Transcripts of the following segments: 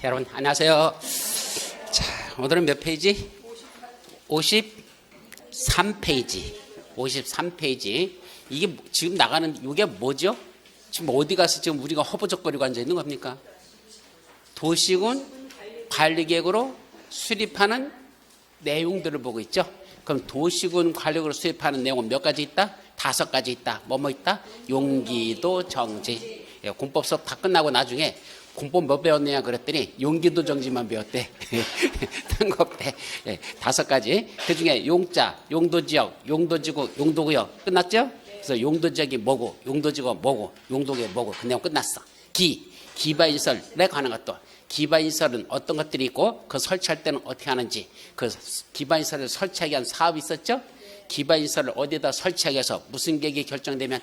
여러분 안녕하세요. 자, 오늘은 몇 페이지? 53페이지. 53페이지. 이게 지금 나가는 이게 뭐죠? 지금 어디 가서 지금 우리가 허부적거리고 앉아 있는 겁니까? 도시군 관리계획으로 수립하는 내용들을 보고 있죠. 그럼 도시군 관리계획으로 수립하는 내용은 몇 가지 있다? 5가지 있다. 뭐 있다? 용기도 정지. 공법 수업 다 끝나고 나중에 공법 뭐 배웠느냐 그랬더니 용기도 정지만 배웠대. 딴 거 없대. 5가지. 그중에 용자, 용도지역, 용도지구, 용도구역 끝났죠? 그래서 용도지역이 뭐고, 용도지구가 뭐고, 용도구역이 뭐고 그 내용 끝났어. 기반시설에 관한 것도. 기반시설은 어떤 것들이 있고 그 설치할 때는 어떻게 하는지, 그 기반시설을 설치하기 위한 사업이 있었죠? 기반시설을 어디에다 설치하기 위해서 무슨 계획이 결정되면,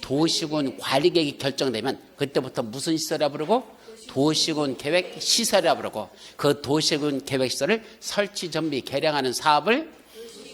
도시군 관리 계획이 결정되면 그때부터 무슨 시설이라고 부르고? 도시군 계획 시설이라고 부르고, 그 도시군 계획 시설을 설치 정비 개량하는 사업을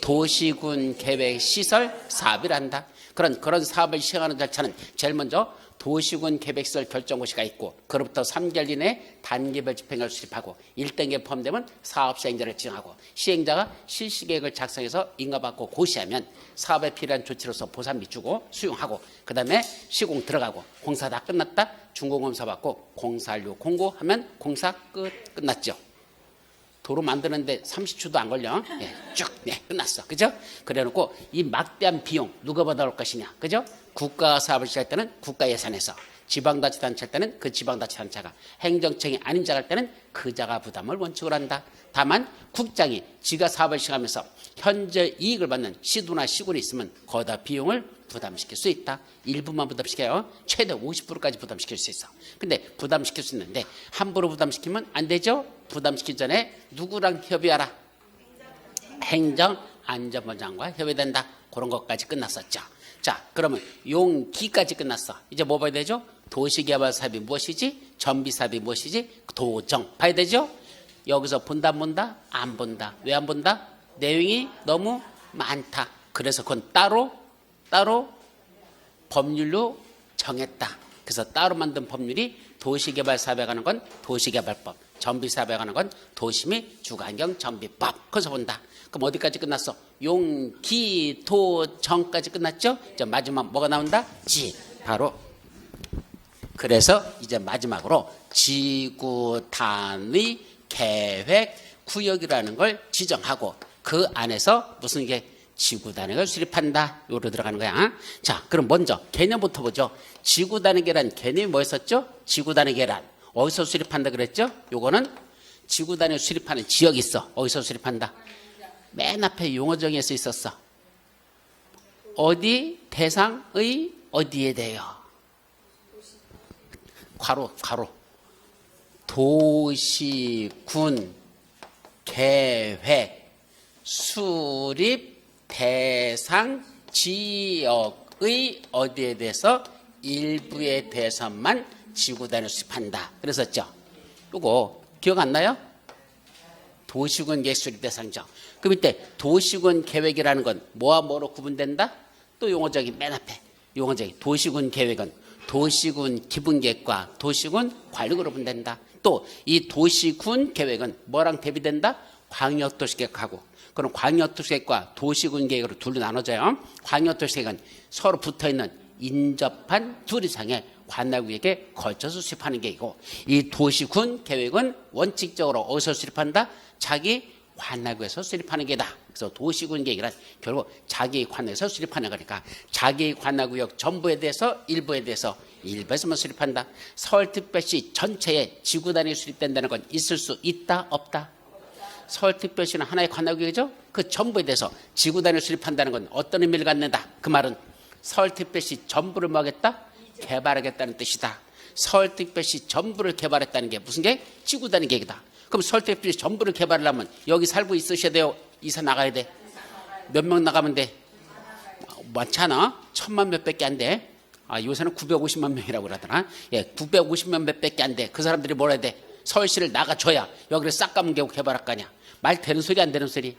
도시군 계획 시설 사업이란다. 그런 사업을 시행하는 절차는 제일 먼저 도시군 계획시설 결정고시가 있고, 그로부터 3개월 이내에 단계별 집행을 수립하고 1단계 포함되면 사업 시행자를 지정하고, 시행자가 실시계획을 작성해서 인가받고 고시하면 사업에 필요한 조치로서 보상비 주고 수용하고, 그 다음에 시공 들어가고 공사 다 끝났다 준공검사 받고 공사 완료 공고하면 공사 끝났죠. 도로 만드는데 30초도 안 걸려. 쭉 끝났어. 그죠? 그래놓고 이 막대한 비용 누가 받아올 것이냐. 그죠? 국가 사업을 시작할 때는 국가 예산에서, 지방자치단체 할 때는 그 지방자치단체가, 행정청이 아닌 자가 할 때는 그 자가 부담을 원칙으로 한다. 다만 국장이 지가 사업을 시작하면서 현재 이익을 받는 시도나 시군이 있으면 거기다 비용을 부담시킬 수 있다. 일부만 부담시켜요. 최대 50%까지 부담시킬 수 있어. 근데 부담시킬 수 있는데 함부로 부담시키면 안 되죠. 부담시키기 전에 누구랑 협의하라? 행정안전부장과 협의된다. 그런 것까지 끝났었죠. 자, 그러면 용기까지 끝났어. 이제 뭐 봐야 되죠? 도시개발사업이 무엇이지? 전비사업이 무엇이지? 도정 봐야 되죠? 여기서 본다 안 본다? 안 본다. 왜 안 본다? 내용이 너무 많다. 그래서 그건 따로 법률로 정했다. 그래서 따로 만든 법률이 도시개발사업에 관한 건 도시개발법, 전비사업에 관한 건 도시 및 주거환경 전비법. 그래서 본다. 그럼 어디까지 끝났어? 용기도정까지 끝났죠? 이제 마지막 뭐가 나온다? 바로. 그래서 이제 마지막으로 지구단위 계획 구역이라는 걸 지정하고, 그 안에서 무슨 게 지구단위를 수립한다. 요로 들어가는 거야. 자, 그럼 먼저 개념부터 보죠. 지구단위계란 개념이 뭐였었죠? 지구단위계란 어디서 수립한다 그랬죠? 요거는 지구단위 수립하는 지역이 있어. 어디서 수립한다? 맨 앞에 용어정의에 써 있었어. 어디 대상의 어디에 대여. 괄호 도시군 계획 수립 대상 지역의 어디에 대해서 일부에 대해서만 지구단위를 수립한다 그랬었죠. 이거 기억 안 나요? 도시군 계획 수립 대상정. 그 밑에 도시군 계획이라는 건 뭐와 뭐로 구분된다? 또 용어적이 맨 앞에 용어적이 도시군 계획은 도시군 기본계획과 도시군 관리구로 분된다. 또 이 도시군 계획은 뭐랑 대비된다? 광역도시계획하고. 그럼 광역도시계획과 도시군 계획으로 둘로 나눠져요. 광역도시계획은 서로 붙어있는 인접한 둘 이상의 관할구역에 걸쳐서 수립하는 계획이고, 이 도시군 계획은 원칙적으로 어디서 수립한다? 자기 관할구에서 수립하는 게다. 그래서 도시군 계획이란 결국 자기 관할구에서 수립하는 거니까 자기 관할구역 전부에 대해서 일부에 대해서 일부에서만 수립한다. 서울특별시 전체에 지구단위 수립된다는 건 있을 수 있다 없다? 서울특별시는 하나의 관할구역이죠. 그 전부에 대해서 지구단위 수립한다는 건 어떤 의미를 갖는다? 그 말은 서울특별시 전부를 뭐 하겠다? 개발하겠다는 뜻이다. 서울특별시 전부를 개발했다는 게 무슨 계획? 지구단위 계획이다. 그럼 서울특별시 전부를 개발하려면 여기 살고 있으셔야 돼요? 이사 나가야 돼? 몇 명 나가면 돼? 많잖아. 1000만 몇밖에 안 돼. 요새는 950만 명이라고 그러더라. 950만 몇밖에 안 돼. 그 사람들이 뭐라 해야 돼? 서울시를 나가줘야 여기를 싹 가면 개발할 거 아니야. 말 되는 소리 안 되는 소리?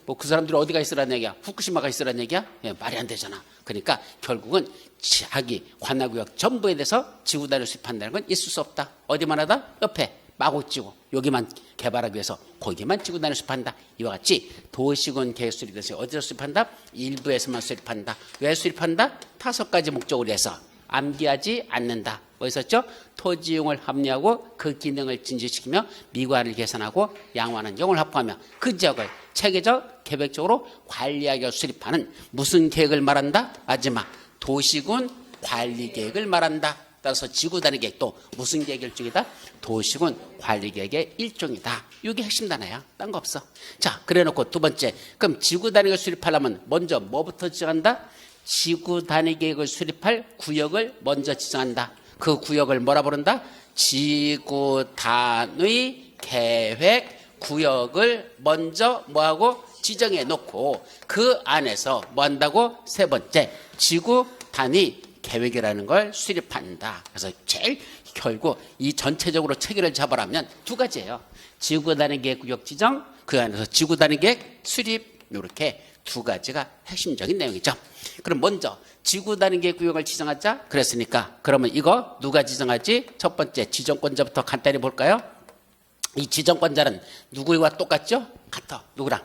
뭐 그 사람들이 어디가 있으라는 얘기야? 후쿠시마가 있으라는 얘기야? 말이 안 되잖아. 그러니까 결국은 자기 관할구역 전부에 대해서 지구단위를 수립한다는 건 있을 수 없다. 어디만 하다? 옆에 마곡지구 여기만 개발하기 위해서 거기만 지구단위 수립한다. 이와 같이 도시군 계획 수립돼서 어디서 수립한다? 일부에서만 수립한다. 왜 수립한다? 5가지 목적으로 해서 암기하지 않는다. 뭐 있었죠? 토지 이용을 합리하고 그 기능을 진지시키며 미관을 개선하고 양호하는 영을 확보하며 그 지역을 체계적, 계획적으로 관리하기 위해 수립하는 무슨 계획을 말한다? 마지막 도시군 관리 계획을 말한다. 따라서 지구단위 계획도 무슨 계획 일종이다? 도시군 관리 계획의 일종이다. 이게 핵심 단어야. 딴 거 없어. 자, 그래놓고 두 번째, 그럼 지구단위를 수립하려면 먼저 뭐부터 지정한다? 지구단위 계획을 수립할 구역을 먼저 지정한다. 그 구역을 뭐라 부른다? 지구단위 계획 구역을 먼저 뭐하고 지정해 놓고 그 안에서 뭐 한다고? 세 번째, 지구단위 계획이라는 걸 수립한다. 그래서 제일 결국 이 전체적으로 체계를 잡으라면 두 가지예요. 지구단위 계획 구역 지정, 그 안에서 지구단위 계획 수립, 이렇게 두 가지가 핵심적인 내용이죠. 그럼 먼저 지구단위 계획 구역을 지정하자 그랬으니까 그러면 이거 누가 지정하지? 첫 번째 지정권자부터 간단히 볼까요? 이 지정권자는 누구와 똑같죠? 같아. 누구랑?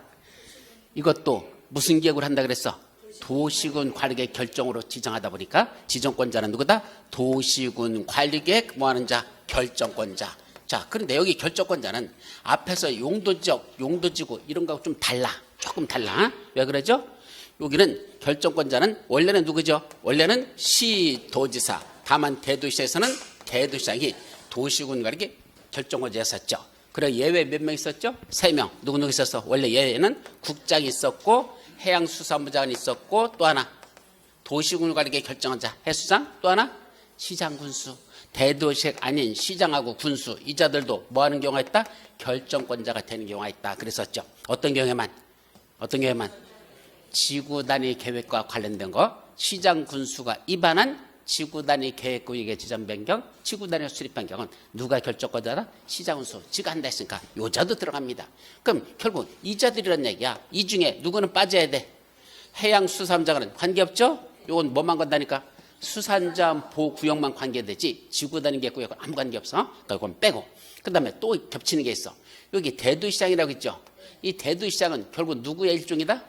이것도 무슨 계획을 한다 그랬어? 도시군 관리계획 결정으로 지정하다 보니까 지정권자는 누구다? 도시군 관리계획 뭐하는 자? 결정권자. 자, 그런데 여기 결정권자는 앞에서 용도지역, 용도지구 이런 거하고 좀 달라. 조금 달라. 왜 그러죠? 여기는 결정권자는 원래는 누구죠? 원래는 시도지사. 다만 대도시에서는 대도시장이 도시군 관리계획 결정권자였었죠. 그래 예외 몇 명 있었죠? 3명. 누구 있었어? 원래 예외는 국장이 있었고 해양수산부장은 있었고 또 하나 도시군 관리계획 결정자 해수장 또 하나 시장군수. 대도시 아닌 시장하고 군수 이자들도 뭐 하는 경우가 있다? 결정권자가 되는 경우가 있다. 그랬었죠. 어떤 경우에만? 지구단위 계획과 관련된 거 시장 군수가 위반한 지구단위 계획구역의 지정 변경, 지구단위 수립한 경우는 누가 결정권자다? 시장군수. 지가 한다 했으니까 요자도 들어갑니다. 그럼 결국 이자들이란 얘기야. 이 중에 누구는 빠져야 돼? 해양수산부장은 관계없죠? 이건 뭐만 건다니까? 수산자 보호구역만 관계되지 지구단위 계획구역은 아무 관계없어. 그러니까 이건 빼고. 그 다음에 또 겹치는 게 있어. 여기 대도시장이라고 있죠? 이 대도시장은 결국 누구의 일종이다?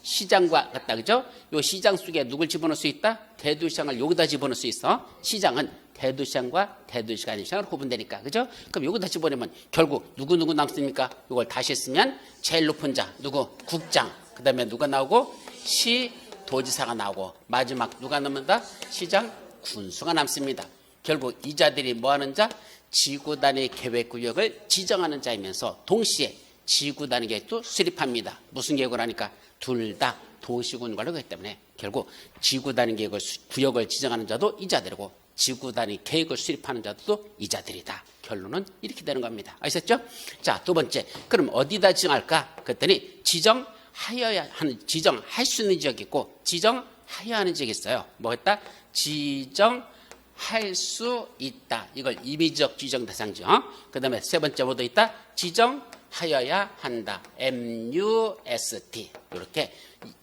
시장과 같다. 그죠? 요 시장 속에 누굴 집어넣을 수 있다? 대도시장을 여기다 집어넣을 수 있어. 시장은 대도시장과 대도시가 아닌 시장으로 구분되니까. 그죠? 그럼 여기다 집어넣으면 결국 누구 남습니까? 이걸 다시 쓰면 제일 높은 자 누구? 국장. 그 다음에 누가 나오고? 시도지사가 나오고 마지막 누가 남는다? 시장 군수가 남습니다. 결국 이 자들이 뭐하는 자? 지구단위 계획구역을 지정하는 자이면서 동시에 지구단위 계획도 수립합니다. 무슨 계획을 하니까? 둘 다 도시군 관리하기 때문에 결국 지구단위 계획을 구역을 지정하는 자도 이 자들이고 지구단위 계획을 수립하는 자도 이 자들이다. 결론은 이렇게 되는 겁니다. 아셨죠? 자, 두 번째. 그럼 어디다 지정할까? 그랬더니 지정하여야 하는, 지정할 수 있는 지역이 있고 지정하여야 하는 지역이 있어요. 뭐겠다? 지정할 수 있다. 이걸 임의적 지정 대상지역. 그 다음에 세 번째 뭐도 있다? 지정하여야 한다. MUST. 이렇게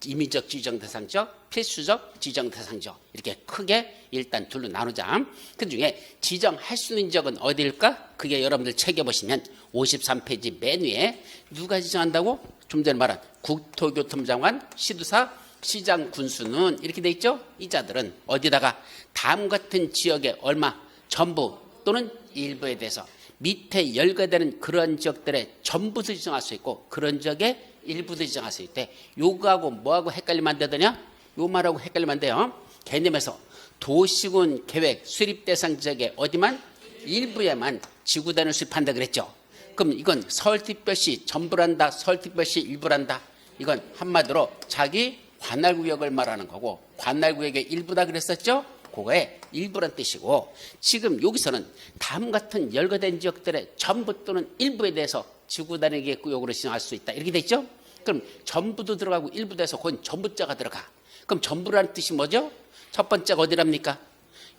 임의적 지정 대상지역, 필수적 지정 대상지역. 이렇게 크게 일단 둘로 나누자. 그 중에 지정할 수 있는 지역은 어디일까? 그게 여러분들 책에 보시면 53페이지 맨 위에 누가 지정한다고? 좀 전에 말한 국토교통장관, 시도사, 시장 군수는 이렇게 돼 있죠? 이 자들은 어디다가 다음 같은 지역의 얼마, 전부 또는 일부에 대해서 밑에 열거되는 그런 지역들의 전부도 지정할 수 있고 그런 지역의 일부도 지정할 수 있대. 요거하고 뭐하고 헷갈리면 안 되더냐? 요 말하고 헷갈리면 안 돼요. 개념에서 도시군 계획 수립 대상 지역의 어디만? 일부에만 지구단위를 수립한다 그랬죠. 그럼 이건 서울특별시 전부란다, 서울특별시 일부란다. 이건 한마디로 자기 관할구역을 말하는 거고 관할구역의 일부다 그랬었죠. 그거의 일부란 뜻이고 지금 여기서는 다음 같은 열거된 지역들의 전부 또는 일부에 대해서 지구단위 계획구역으로 지정할 수 있다. 이렇게 돼 있죠. 그럼 전부도 들어가고 일부도 해서 그건 전부자가 들어가. 그럼 전부라는 뜻이 뭐죠? 첫 번째가 어디랍니까?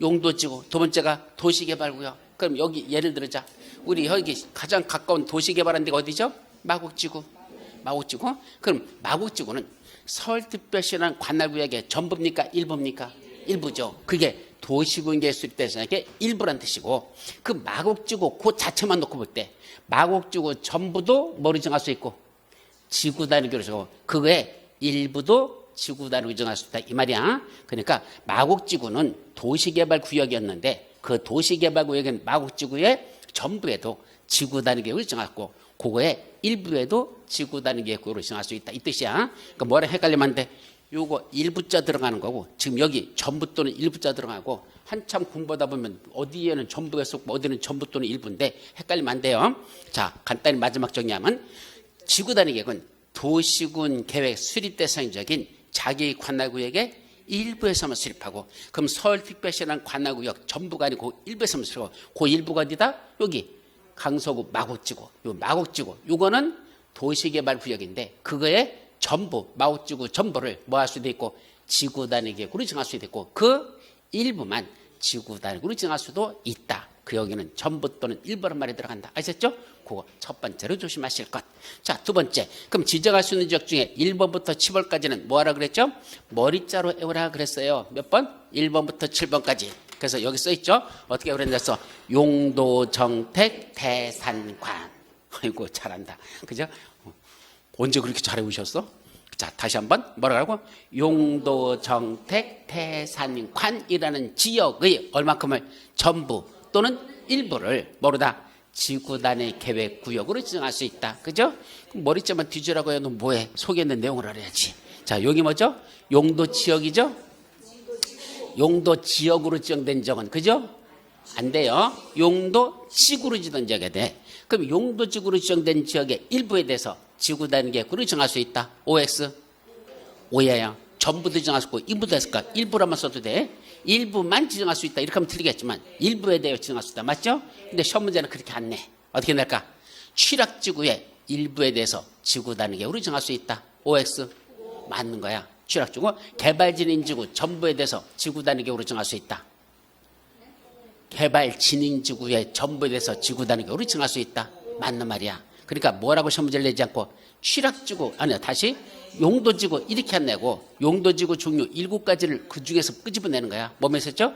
용도지구. 두 번째가 도시개발구역. 그럼 여기 예를 들자. 우리 여기 가장 가까운 도시개발한 데가 어디죠? 마곡지구. 마곡지구. 그럼 마곡지구는 서울특별시라는 관할구역의 전부입니까? 일부입니까? 일부죠. 그게 도시군계 수립대상의 일부란 뜻이고 그 마곡지구 그 자체만 놓고 볼 때 마곡지구 전부도 뭐로 정할 수 있고 지구 단위로 정하고 그거의 일부도 지구 단위로 정할 수 있다 이 말이야. 그러니까 마곡지구는 도시개발구역이었는데 그 도시개발구역인 마곡지구의 전부에도 지구 단위계획을 정했고 그거의 일부에도 지구 단위계획으로 정할 수 있다 이 뜻이야. 그러니까 뭐라 헷갈리면 안 돼. 요거 일부자 들어가는 거고 지금 여기 전부 또는 일부자 들어가고 한참 공부하다 보면 어디에는 전부가 쏟고 어디는 전부 또는 일부인데 헷갈리면 안 돼요. 자, 간단히 마지막 정리하면 지구 단위 계획은 도시군 계획 수립 대상적인 자기 관할구역의 일부에서만 수립하고 그럼 서울특별시라는 관할구역 전부가 아니고 일부에서만 수립하고 그 일부가 어디다? 여기 강서구 마곡지구 요 마곡지구 요거는 도시개발구역인데 그거에 전부 마곡지구 전부를 뭐 할 수도 있고 지구 단위 계획으로 정할 수도 있고 그 일부만 지구 단위로 정할 수도 있다. 그 여기는 전부 또는 일부란 말이 들어간다. 아셨죠? 그거 첫 번째로 조심하실 것. 자, 두 번째. 그럼 지정할 수 있는 지역 중에 1번부터 7번까지는 뭐 하라 그랬죠? 머리자로 외우라 그랬어요. 몇 번? 1번부터 7번까지. 그래서 여기 써 있죠? 어떻게 그랬는데 용도, 정택, 대산관. 아이고 잘한다. 그죠? 언제 그렇게 잘 외우셨어? 자, 다시 한번 뭐라고? 용도, 정택, 대산관이라는 지역의 얼마큼을 전부 또는 일부를 모르다 지구 단위 계획 구역으로 지정할 수 있다. 그죠? 그럼 머리자만 뒤지라고 해도 뭐해? 속에 있는 내용을 알아야지. 자, 여기 뭐죠? 용도 지역이죠? 용도 지역으로 지정된 지역은 그죠? 안 돼요. 용도 지구로 지정된 지역에 돼. 그럼 용도 지구로 지정된 지역의 일부에 대해서 지구 단위 계획으로 정할 수 있다. OX. 오해야. 전부도 지정할 수 있고 일부도 했을까? 일부라만 써도 돼. 일부만 지정할 수 있다. 이렇게 하면 틀리겠지만 일부에 대해 지정할 수 있다. 맞죠? 근데 시험 문제는 그렇게 안 내. 어떻게 낼까? 취락지구의 일부에 대해서 지구 단위 계획으로 정할 수 있다. OX. 맞는 거야. 취락지구. 개발진행지구 전부에 대해서 지구 단위 계획으로 정할 수 있다. 개발진행지구의 전부에 대해서 지구 단위 계획으로 정할 수 있다. 맞는 말이야. 그러니까 뭐라고 시험 문제를 내지 않고 취락지구 아니야 다시 용도지구 이렇게 안 내고 용도지구 종류 7가지를 그 중에서 끄집어내는 거야. 뭐뭐 있었죠?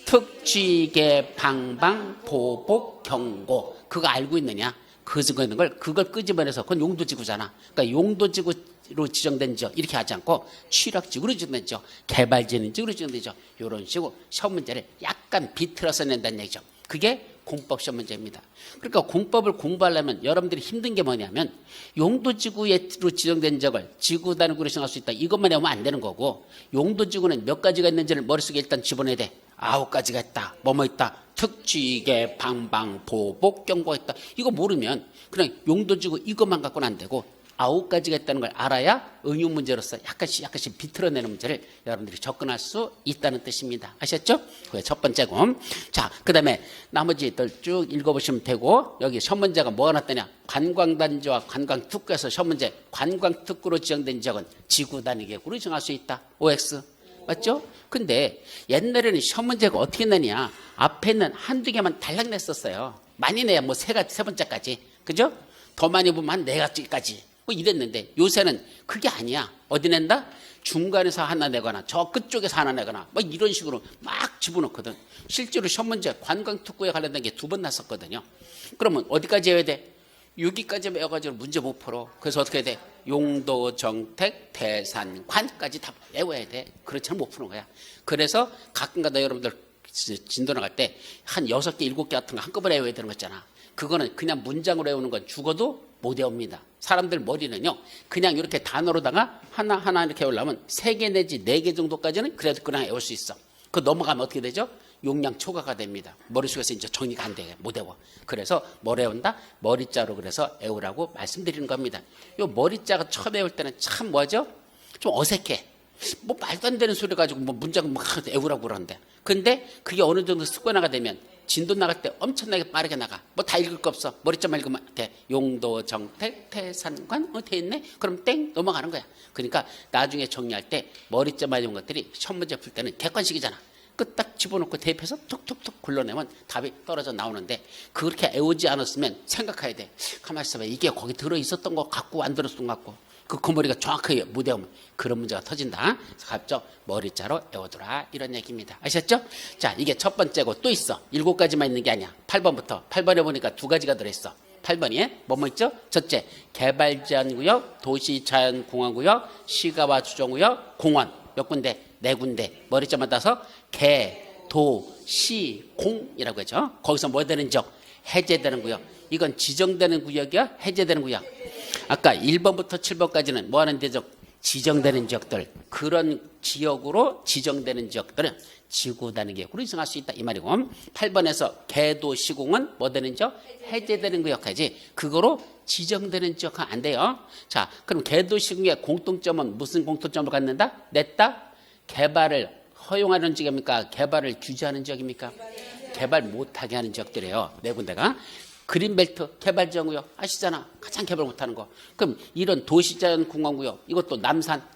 특취계 방방 보복 경고 그거 알고 있느냐? 그 중에 있는 걸 그걸 끄집어내서 그건 용도지구잖아. 그러니까 용도지구로 지정된 지역 이렇게 하지 않고 취락지구로 지정된 지역 개발진행지구로 지정된 지역 이런 식으로 시험 문제를 약간 비틀어서 낸다는 얘기죠. 그게 공법 시험 문제입니다. 그러니까 공법을 공부하려면 여러분들이 힘든 게 뭐냐면 용도지구로 지정된 지역을 지구 단위로 정할 수 있다. 이것만 외우면 안 되는 거고 용도지구는 몇 가지가 있는지를 머릿속에 일단 집어내야 돼. 9가지가 있다. 뭐뭐 있다. 특취계 방방 보복 경고가 있다. 이거 모르면 그냥 용도지구 이것만 갖고는 안 되고 9가지가 있다는 걸 알아야 응용 문제로서 약간씩 비틀어내는 문제를 여러분들이 접근할 수 있다는 뜻입니다. 아셨죠? 그게 첫 번째고. 자, 그 다음에 나머지들 쭉 읽어보시면 되고 여기 시험 문제가 뭐가 났더냐. 관광단지와 관광특구에서 시험 문제 관광특구로 지정된 지역은 지구 단위 계획으로 정할 수 있다. OX. 맞죠? 근데 옛날에는 시험 문제가 어떻게 내냐. 앞에 있는 한두 개만 달랑 냈었어요. 많이 내야 뭐 세 번째까지. 그죠? 더 많이 보면 한 4가지까지. 뭐 이랬는데 요새는 그게 아니야. 어디 낸다? 중간에서 하나 내거나 저 끝쪽에서 하나 내거나 뭐 이런 식으로 막 집어넣거든. 실제로 시험 문제 관광특구에 관련된 게 2번 났었거든요. 그러면 어디까지 해야 돼? 6기까지 외워가지고 문제 못 풀어. 그래서 어떻게 해야 돼? 용도, 정택, 대산관까지 다 외워야 돼. 그렇지 못 푸는 거야. 그래서 가끔가다 여러분들 진도 나갈 때 한 6개, 7개 같은 거 한꺼번에 외워야 되는 거 있잖아. 그거는 그냥 문장으로 외우는 건 죽어도 못 외웁니다. 사람들 머리는요. 그냥 이렇게 단어로다가 하나 이렇게 외우려면 3개 내지 4개 정도까지는 그래도 그냥 외울 수 있어. 그 넘어가면 어떻게 되죠? 용량 초과가 됩니다. 머릿속에서 이제 정리가 안 돼. 못 외워. 그래서 뭘 외운다? 머리자로 그래서 외우라고 말씀드리는 겁니다. 요 머리자가 처음 외울 때는 참 뭐죠? 좀 어색해. 뭐 말도 안 되는 소리 가지고 뭐 문장 막 외우라고 그러는데. 근데 그게 어느 정도 습관화가 되면 진도 나갈 때 엄청나게 빠르게 나가. 뭐 다 읽을 거 없어. 머리자만 읽으면 돼. 용도, 정택, 태산관 돼 있네. 그럼 땡 넘어가는 거야. 그러니까 나중에 정리할 때 머리자만 읽은 것들이 시험 문제 풀 때는 객관식이잖아. 그 딱 집어넣고 대입해서 툭툭툭 굴러내면 답이 떨어져 나오는데 그렇게 외우지 않았으면 생각해야 돼. 가만히 있어봐. 이게 거기 들어있었던 것 같고 안 들었던 것 같고 그 거머리가 정확하게 못 외우면 그런 문제가 터진다. 그래서 갑자기 머리자로 외워두라 이런 얘기입니다. 아셨죠? 자, 이게 첫 번째고 또 있어. 7가지만 있는 게 아니야. 8번부터. 8번에 보니까 2가지가 들어있어. 8번이 뭐뭐 있죠? 첫째, 개발제한구역, 도시자연공원구역, 시가와 주정구역, 공원. 몇 군데? 4군데. 머리자만 따서 개, 도, 시, 공이라고 하죠. 거기서 뭐 되는 지역? 해제되는 구역. 이건 지정되는 구역이야? 해제되는 구역. 아까 1번부터 7번까지는 뭐 하는 데죠? 지정되는 지역들. 그런 지역으로 지정되는 지역들은 지구단위 계획으로 지정할 수 있다 이 말이고, 8번에서 개도 시공은 뭐 되는 지역? 해제되는 구역까지. 그거로 지정되는 지역은 안 돼요. 자, 그럼 개도 시공의 공통점은 무슨 공통점을 갖는다? 냈다? 개발을 허용하는 지역입니까? 개발을 규제하는 지역입니까? 개발 못하게 하는 지역들이에요. 4군데가. 그린벨트 개발지역구역 아시잖아. 가장 개발 못하는 거. 그럼 이런 도시자연공원구역, 이것도 남산,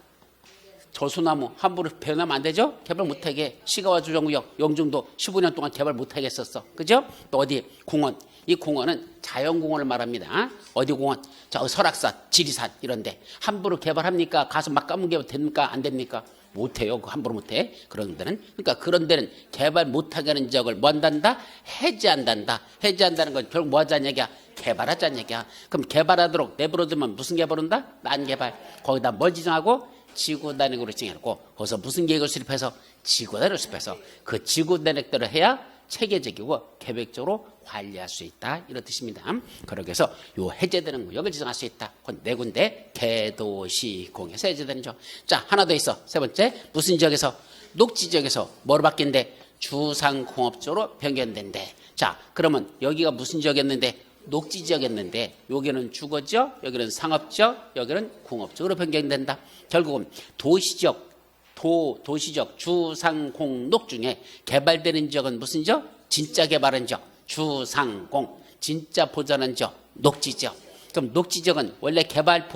저수나무 함부로 배우면 안 되죠? 개발 못하게. 시가와 주정구역 영종도 15년 동안 개발 못하게 했었어. 그죠? 또 어디? 공원. 이 공원은 자연공원을 말합니다. 어디 공원? 저 설악산, 지리산 이런데 함부로 개발합니까? 가서 막 까문 게 됩니까? 안 됩니까? 못해요. 함부로 못해. 그런 데는. 그러니까 그런 데는 개발 못하게 하는 지역을 뭐 한단다? 해제한단다. 해제한다는 건 결국 뭐 하자는 얘기야? 개발하자는 얘기야. 그럼 개발하도록 내버려두면 무슨 개발한다? 난개발. 거기다 뭘 지정하고? 지구단위로 지정해놓고 거기서 무슨 계획을 수립해서? 지구단위를 수립해서 그 지구단위대로 해야 체계적이고 계획적으로 관리할 수 있다 이런 뜻입니다. 그러기 위해서 요 해제되는 구역을 지정할 수 있다. 그건 4군데 개도시공에서 해제되는 지역. 자, 하나 더 있어. 세 번째, 무슨 지역에서? 녹지 지역에서 뭐로 바뀐대? 주상공업지로 변경된대. 자, 그러면 여기가 무슨 지역이었는데? 녹지 지역이었는데 여기는 주거지역, 여기는 상업지역, 여기는 공업지역으로 변경된다. 결국은 도시지역, 도시적 주상공녹 중에 개발되는 지역은 무슨 지역? 진짜 개발한 지역, 주상공. 진짜 보전한 지역, 녹지지역. 그럼 녹지지역은 원래 개발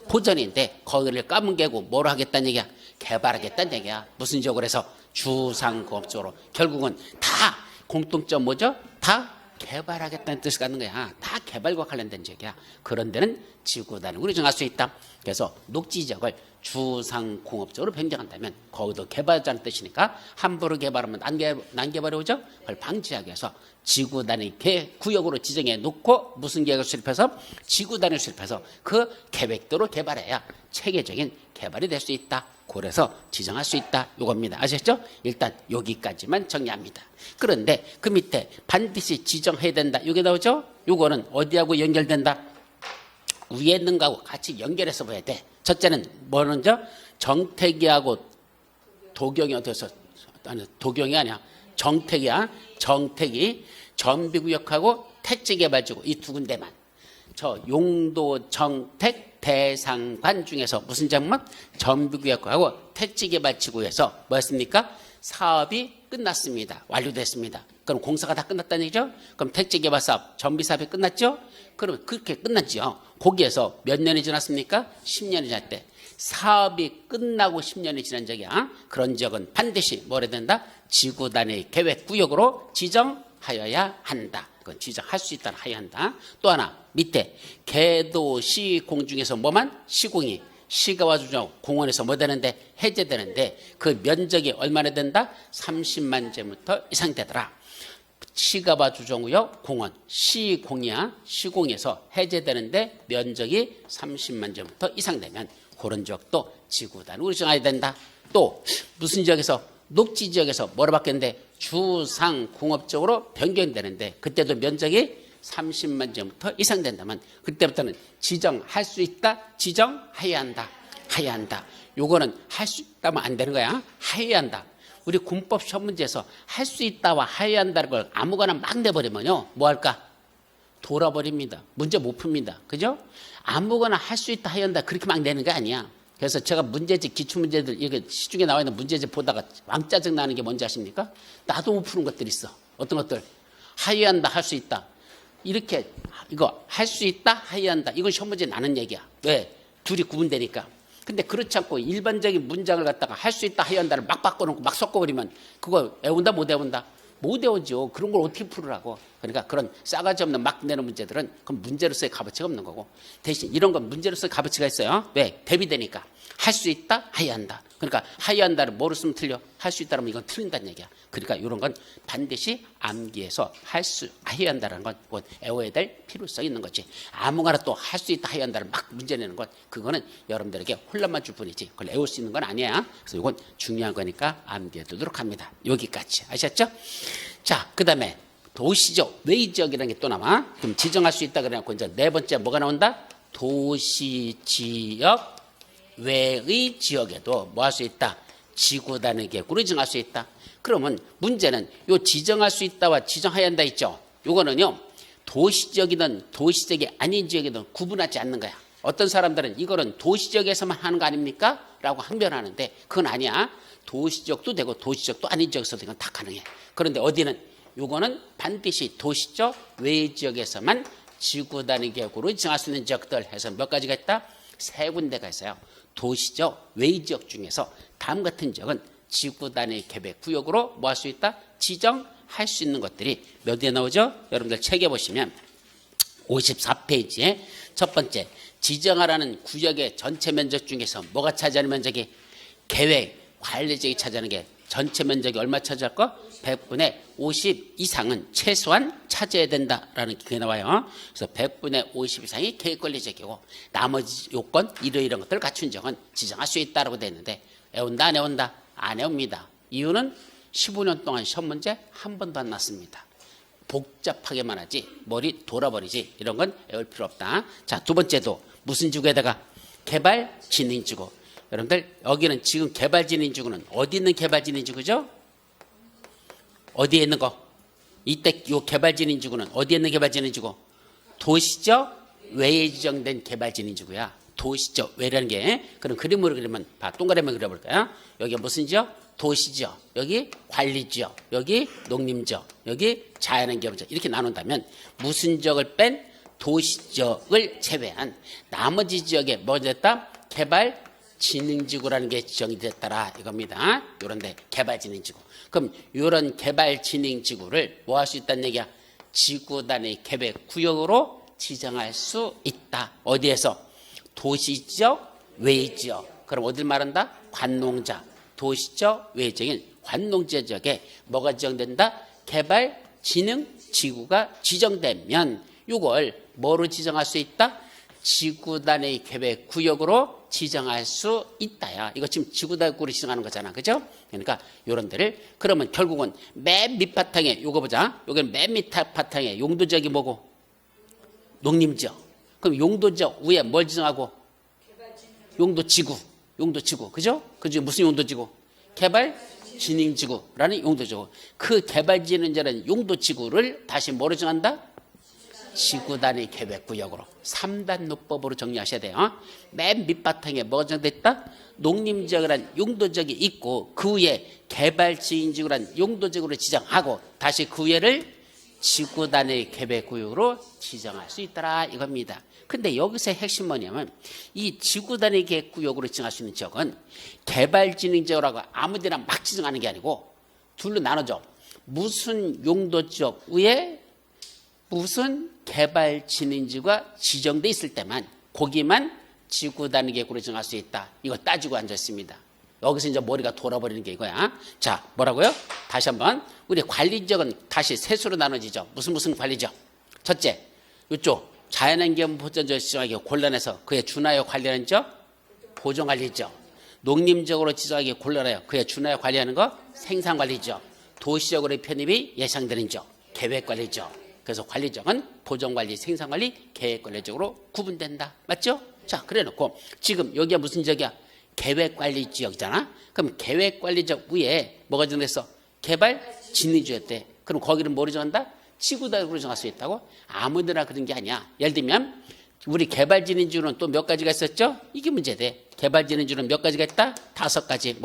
보전인데 거기를 까문개고 뭐로 하겠다는 얘기야? 개발하겠다는 얘기야. 무슨 지역으로 해서? 주상공업적으로. 결국은 다 공통점 뭐죠? 다 개발하겠다는 뜻을 갖는 거야. 다 개발과 관련된 지역이야. 그런 데는 지구단위로 정할 수 있다. 그래서 녹지지역을 주상공업적으로 변경한다면 거기도 개발자는 뜻이니까 함부로 개발하면 난개발이 오죠. 그걸 방지하기 위해서 지구단위 구역으로 지정해 놓고 무슨 계획을 수립해서? 지구단위를 수립해서 그 계획대로 개발해야 체계적인 개발이 될 수 있다. 그래서 지정할 수 있다. 이겁니다. 아셨죠? 일단 여기까지만 정리합니다. 그런데 그 밑에 반드시 지정해야 된다. 이게 나오죠? 이거는 어디하고 연결된다? 위에 있는 거하고 같이 연결해서 봐야 돼. 첫째는 뭐는죠? 정택이하고 도경이 어디서? 아니, 도경이 아니야. 정택이야. 정택이 전비구역하고 택지개발지구 이 2군데만. 저 용도 정택 대상관 중에서 무슨 장면? 전비구역하고 택지개발지구에서 뭐였습니까? 사업이 끝났습니다. 완료됐습니다. 그럼 공사가 다 끝났다는 얘기죠? 그럼 택지개발사업, 전비사업이 끝났죠? 그러면 그렇게 끝났죠. 거기에서 몇 년이 지났습니까? 10년이 지났대. 사업이 끝나고 10년이 지난 지역이야. 그런 지역은 반드시 뭐라 해야 된다? 지구단위 계획구역으로 지정하여야 한다. 그건 지정할 수 있다 하여야 한다. 또 하나 밑에 개도시공 중에서 뭐만? 시공이 시가와 주정 공원에서 뭐 되는데? 해제되는데 그 면적이 얼마나 된다? 30만 제곱미터 이상 되더라. 시가와 주정구역 공원 시공이야. 시공에서 해제되는데 면적이 30만 제곱미터 이상 되면 그런 지역도 지구단위로 정해야 된다. 또 무슨 지역에서? 녹지 지역에서 뭐로 바뀌는데? 주상공업적으로 변경되는데 그때도 면적이 30만 제곱미터 이상 된다면 그때부터는 지정할 수 있다. 지정해야 한다. 해야 한다. 요거는 할 수 있다면 안 되는 거야. 해야 한다. 우리 군법 시험 문제에서 할 수 있다와 해야 한다는 걸 아무거나 막 내버리면요. 뭐 할까? 돌아버립니다. 문제 못 풉니다. 그죠? 아무거나 할 수 있다 해야 한다 그렇게 막 내는 게 아니야. 그래서 제가 문제집, 기출문제들, 이게 시중에 나와 있는 문제집 보다가 왕짜증 나는 게 뭔지 아십니까? 나도 못 푸는 것들이 있어. 어떤 것들? 해야 한다, 할 수 있다. 이렇게, 이거, 할 수 있다, 해야 한다. 이건 시험 문제 나는 얘기야. 왜? 둘이 구분되니까. 근데 그렇지 않고 일반적인 문장을 갖다가 할 수 있다, 해야 한다를 막 바꿔놓고 막 섞어버리면 그거 외운다, 못 외운다? 못 외우죠. 그런 걸 어떻게 풀으라고. 그러니까 그런 싸가지 없는 막 내는 문제들은 그건 문제로서의 값어치가 없는 거고, 대신 이런 건 문제로서의 값어치가 있어요. 왜? 대비되니까. 할 수 있다, 하야한다. 그러니까 하야한다를 뭐로 쓰면 틀려? 할 수 있다면 이건 틀린다는 얘기야. 그러니까 이런 건 반드시 암기해서 하야한다라는 건 곧 외워야 될 필요성이 있는 거지. 아무거나 또 할 수 있다, 하야한다를 막 문제 내는 건 그거는 여러분들에게 혼란만 줄 뿐이지 그걸 외울 수 있는 건 아니야. 그래서 이건 중요한 거니까 암기해 두도록 합니다. 여기까지 아셨죠? 자, 그 다음에 도시적, 외지역이라는 게 또 남아. 그럼 지정할 수 있다 그래놓고 이제 네 번째 뭐가 나온다? 도시, 지역, 외의 지역에도 뭐 할 수 있다? 지구 단위 계획으로 지정할 수 있다. 그러면 문제는 요 지정할 수 있다와 지정해야 한다 있죠. 요거는요, 도시적이든 도시적이 아닌 지역이든 구분하지 않는 거야. 어떤 사람들은 이거는 도시적에서만 하는 거 아닙니까? 라고 항변하는데 그건 아니야. 도시적도 되고 도시적도 아닌 지역에서도 이건 다 가능해. 그런데 어디는 요거는 반드시 도시적 외 지역에서만 지구 단위 계획으로 지정할 수 있는 지역들 해서 몇 가지가 있다? 세 군데가 있어요. 도시적 외 지역 중에서 다음 같은 지역은 지구 단위 계획 구역으로 뭐 할 수 있다? 지정할 수 있는 것들이 몇 개 나오죠? 여러분들 책에 보시면 54페이지에 첫 번째 지정하라는 구역의 전체 면적 중에서 뭐가 차지하는 면적이 계획 관리 지역이 차지하는 게 전체 면적이 얼마 차지할 거? 100분의 50 이상은 최소한 차지해야 된다라는 게 나와요. 그래서 100분의 50 이상이 계획관리 지역이고 나머지 요건 이런 것들을 갖춘 지역은 지정할 수 있다라고 되어 있는데 외운다 안 외운다? 안 외웁니다. 이유는 15년 동안 시험 문제 한 번도 안 났습니다. 복잡하게만 하지 머리 돌아버리지 이런 건 외울 필요 없다. 자, 두 번째도 무슨 지구에다가 개발진흥지구. 여러분들 여기는 지금 개발진흥지구는 어디 있는 개발진흥지구죠? 어디에 있는 거? 이때 요 개발진흥지구는 어디에 있는 개발진흥지구? 도시적 외에 지정된 개발진흥지구야. 도시적 외라는 게 그럼 그림으로 그리면 봐. 동그라미 그려볼까요? 여기 무슨 지역? 도시지역, 여기 관리지역, 여기 농림지역, 여기 자연환경지역 이렇게 나눈다면 무슨 지역을 뺀 도시지역을 제외한 나머지 지역에 뭐가 됐다? 개발진흥지구라는 게 지정이 됐더라 이겁니다. 이런데 개발진흥지구. 그럼 이런 개발진흥지구를 뭐 할 수 있다는 얘기야? 지구 단위 계획 구역으로 지정할 수 있다. 어디에서? 도시지역, 외지역. 그럼 어딜 말한다? 관농자. 도시적 외적인 관농지 지역에 뭐가 지정된다? 개발진흥지구가 지정되면 이걸 뭐로 지정할 수 있다? 지구 단위 계획 구역으로 지정할 수 있다야. 이거 지금 지구 단위구로 지정하는 거잖아, 그죠? 그러니까 이런 데를 그러면 결국은 맨 밑바탕에 요거 보자. 여기는 맨 밑바탕에 용도지역이 뭐고? 농림지역. 그럼 용도지역 위에 뭘 지정하고? 용도지구. 용도지구, 그죠? 그 중에 무슨 용도지구? 개발진흥지구라는 용도지구. 그 개발진흥지라는 용도지구를 다시 뭐로 정한다? 지구 단위 계획구역으로 3단 노법으로 정리하셔야 돼요. 맨 밑바탕에 뭐가 정됐다? 농림지역이라는 용도지역이 있고 그 위에 개발진흥지구라는 용도지구를 지정하고 다시 그 위에를 지구 단위 계획구역으로 지정할 수 있더라 이겁니다. 근데 여기서 핵심 뭐냐면 이 지구 단위 계획구역으로 지정할 수 있는 지역은 개발진흥지역이라고 아무데나 막 지정하는 게 아니고 둘로 나눠져. 무슨 용도지역 위에 무슨 개발진흥지구가 지정돼 있을 때만 거기만 지구 단위 계획으로 지정할 수 있다. 이거 따지고 앉아 있습니다. 여기서 이제 머리가 돌아버리는 게 이거야. 자, 뭐라고요? 다시 한번 우리 관리지역은 다시 셋으로 나눠지죠. 무슨 관리지역? 첫째, 이쪽 자연환경 보전지역 지정하기 곤란해서 그에 준하여 관리하는 지역 보존관리지역. 농림지역으로 지정하기 곤란해요. 그에 준하여 관리하는 거 생산관리지역. 도시적으로의 편입이 예상되는 지역 계획관리지역. 그래서 관리지역은 보존관리, 생산관리, 계획관리지역으로 구분된다. 맞죠? 자, 그래놓고 지금 여기가 무슨 지역이야? 계획관리지역이잖아. 그럼 계획관리지역 위에 뭐가 정했어? 개발진흥지역대. 그럼 거기는 뭐로 정한다? 지구단위로 정할 수 있다고? 아무데나 그런 게 아니야. 예를 들면 우리 개발진흥지구는 또 몇 가지가 있었죠? 이게 문제돼. 개발진흥지구는 몇 가지가 있다? 5가지.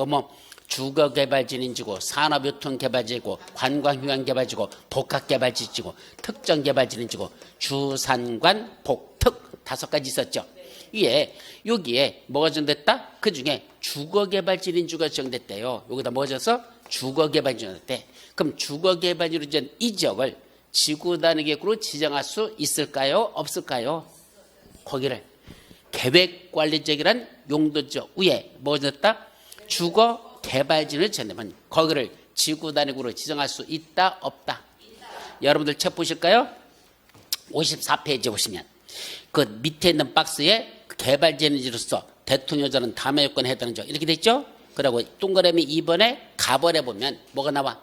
주거개발진흥지구, 산업유통개발지구, 관광휴양개발지구, 복합개발지구, 특정개발진흥지구, 주산관, 복특 5가지 있었죠. 이게 여기에 뭐가 지정됐다? 그 중에 주거개발진흥지구가 지정됐대요. 여기다 뭐가 지어서 주거개발진흥지구가 됐대. 그럼 주거개발지로 지은 이 지역을 지구단위계획으로 지정할 수 있을까요? 없을까요? 거기를 계획관리지역이란 용도지역 위에 뭐 넣었다? 주거개발지를 지정하면 거기를 지구단위계획으로 지정할 수 있다? 없다? 여러분들 책 보실까요? 54페이지 보시면 그 밑에 있는 박스에 개발지역으로서 대통령자는 다음의 요건에 해당하는 지역 이렇게 돼 있죠? 그리고 동그라미 2번에 가벌에 보면 뭐가 나와?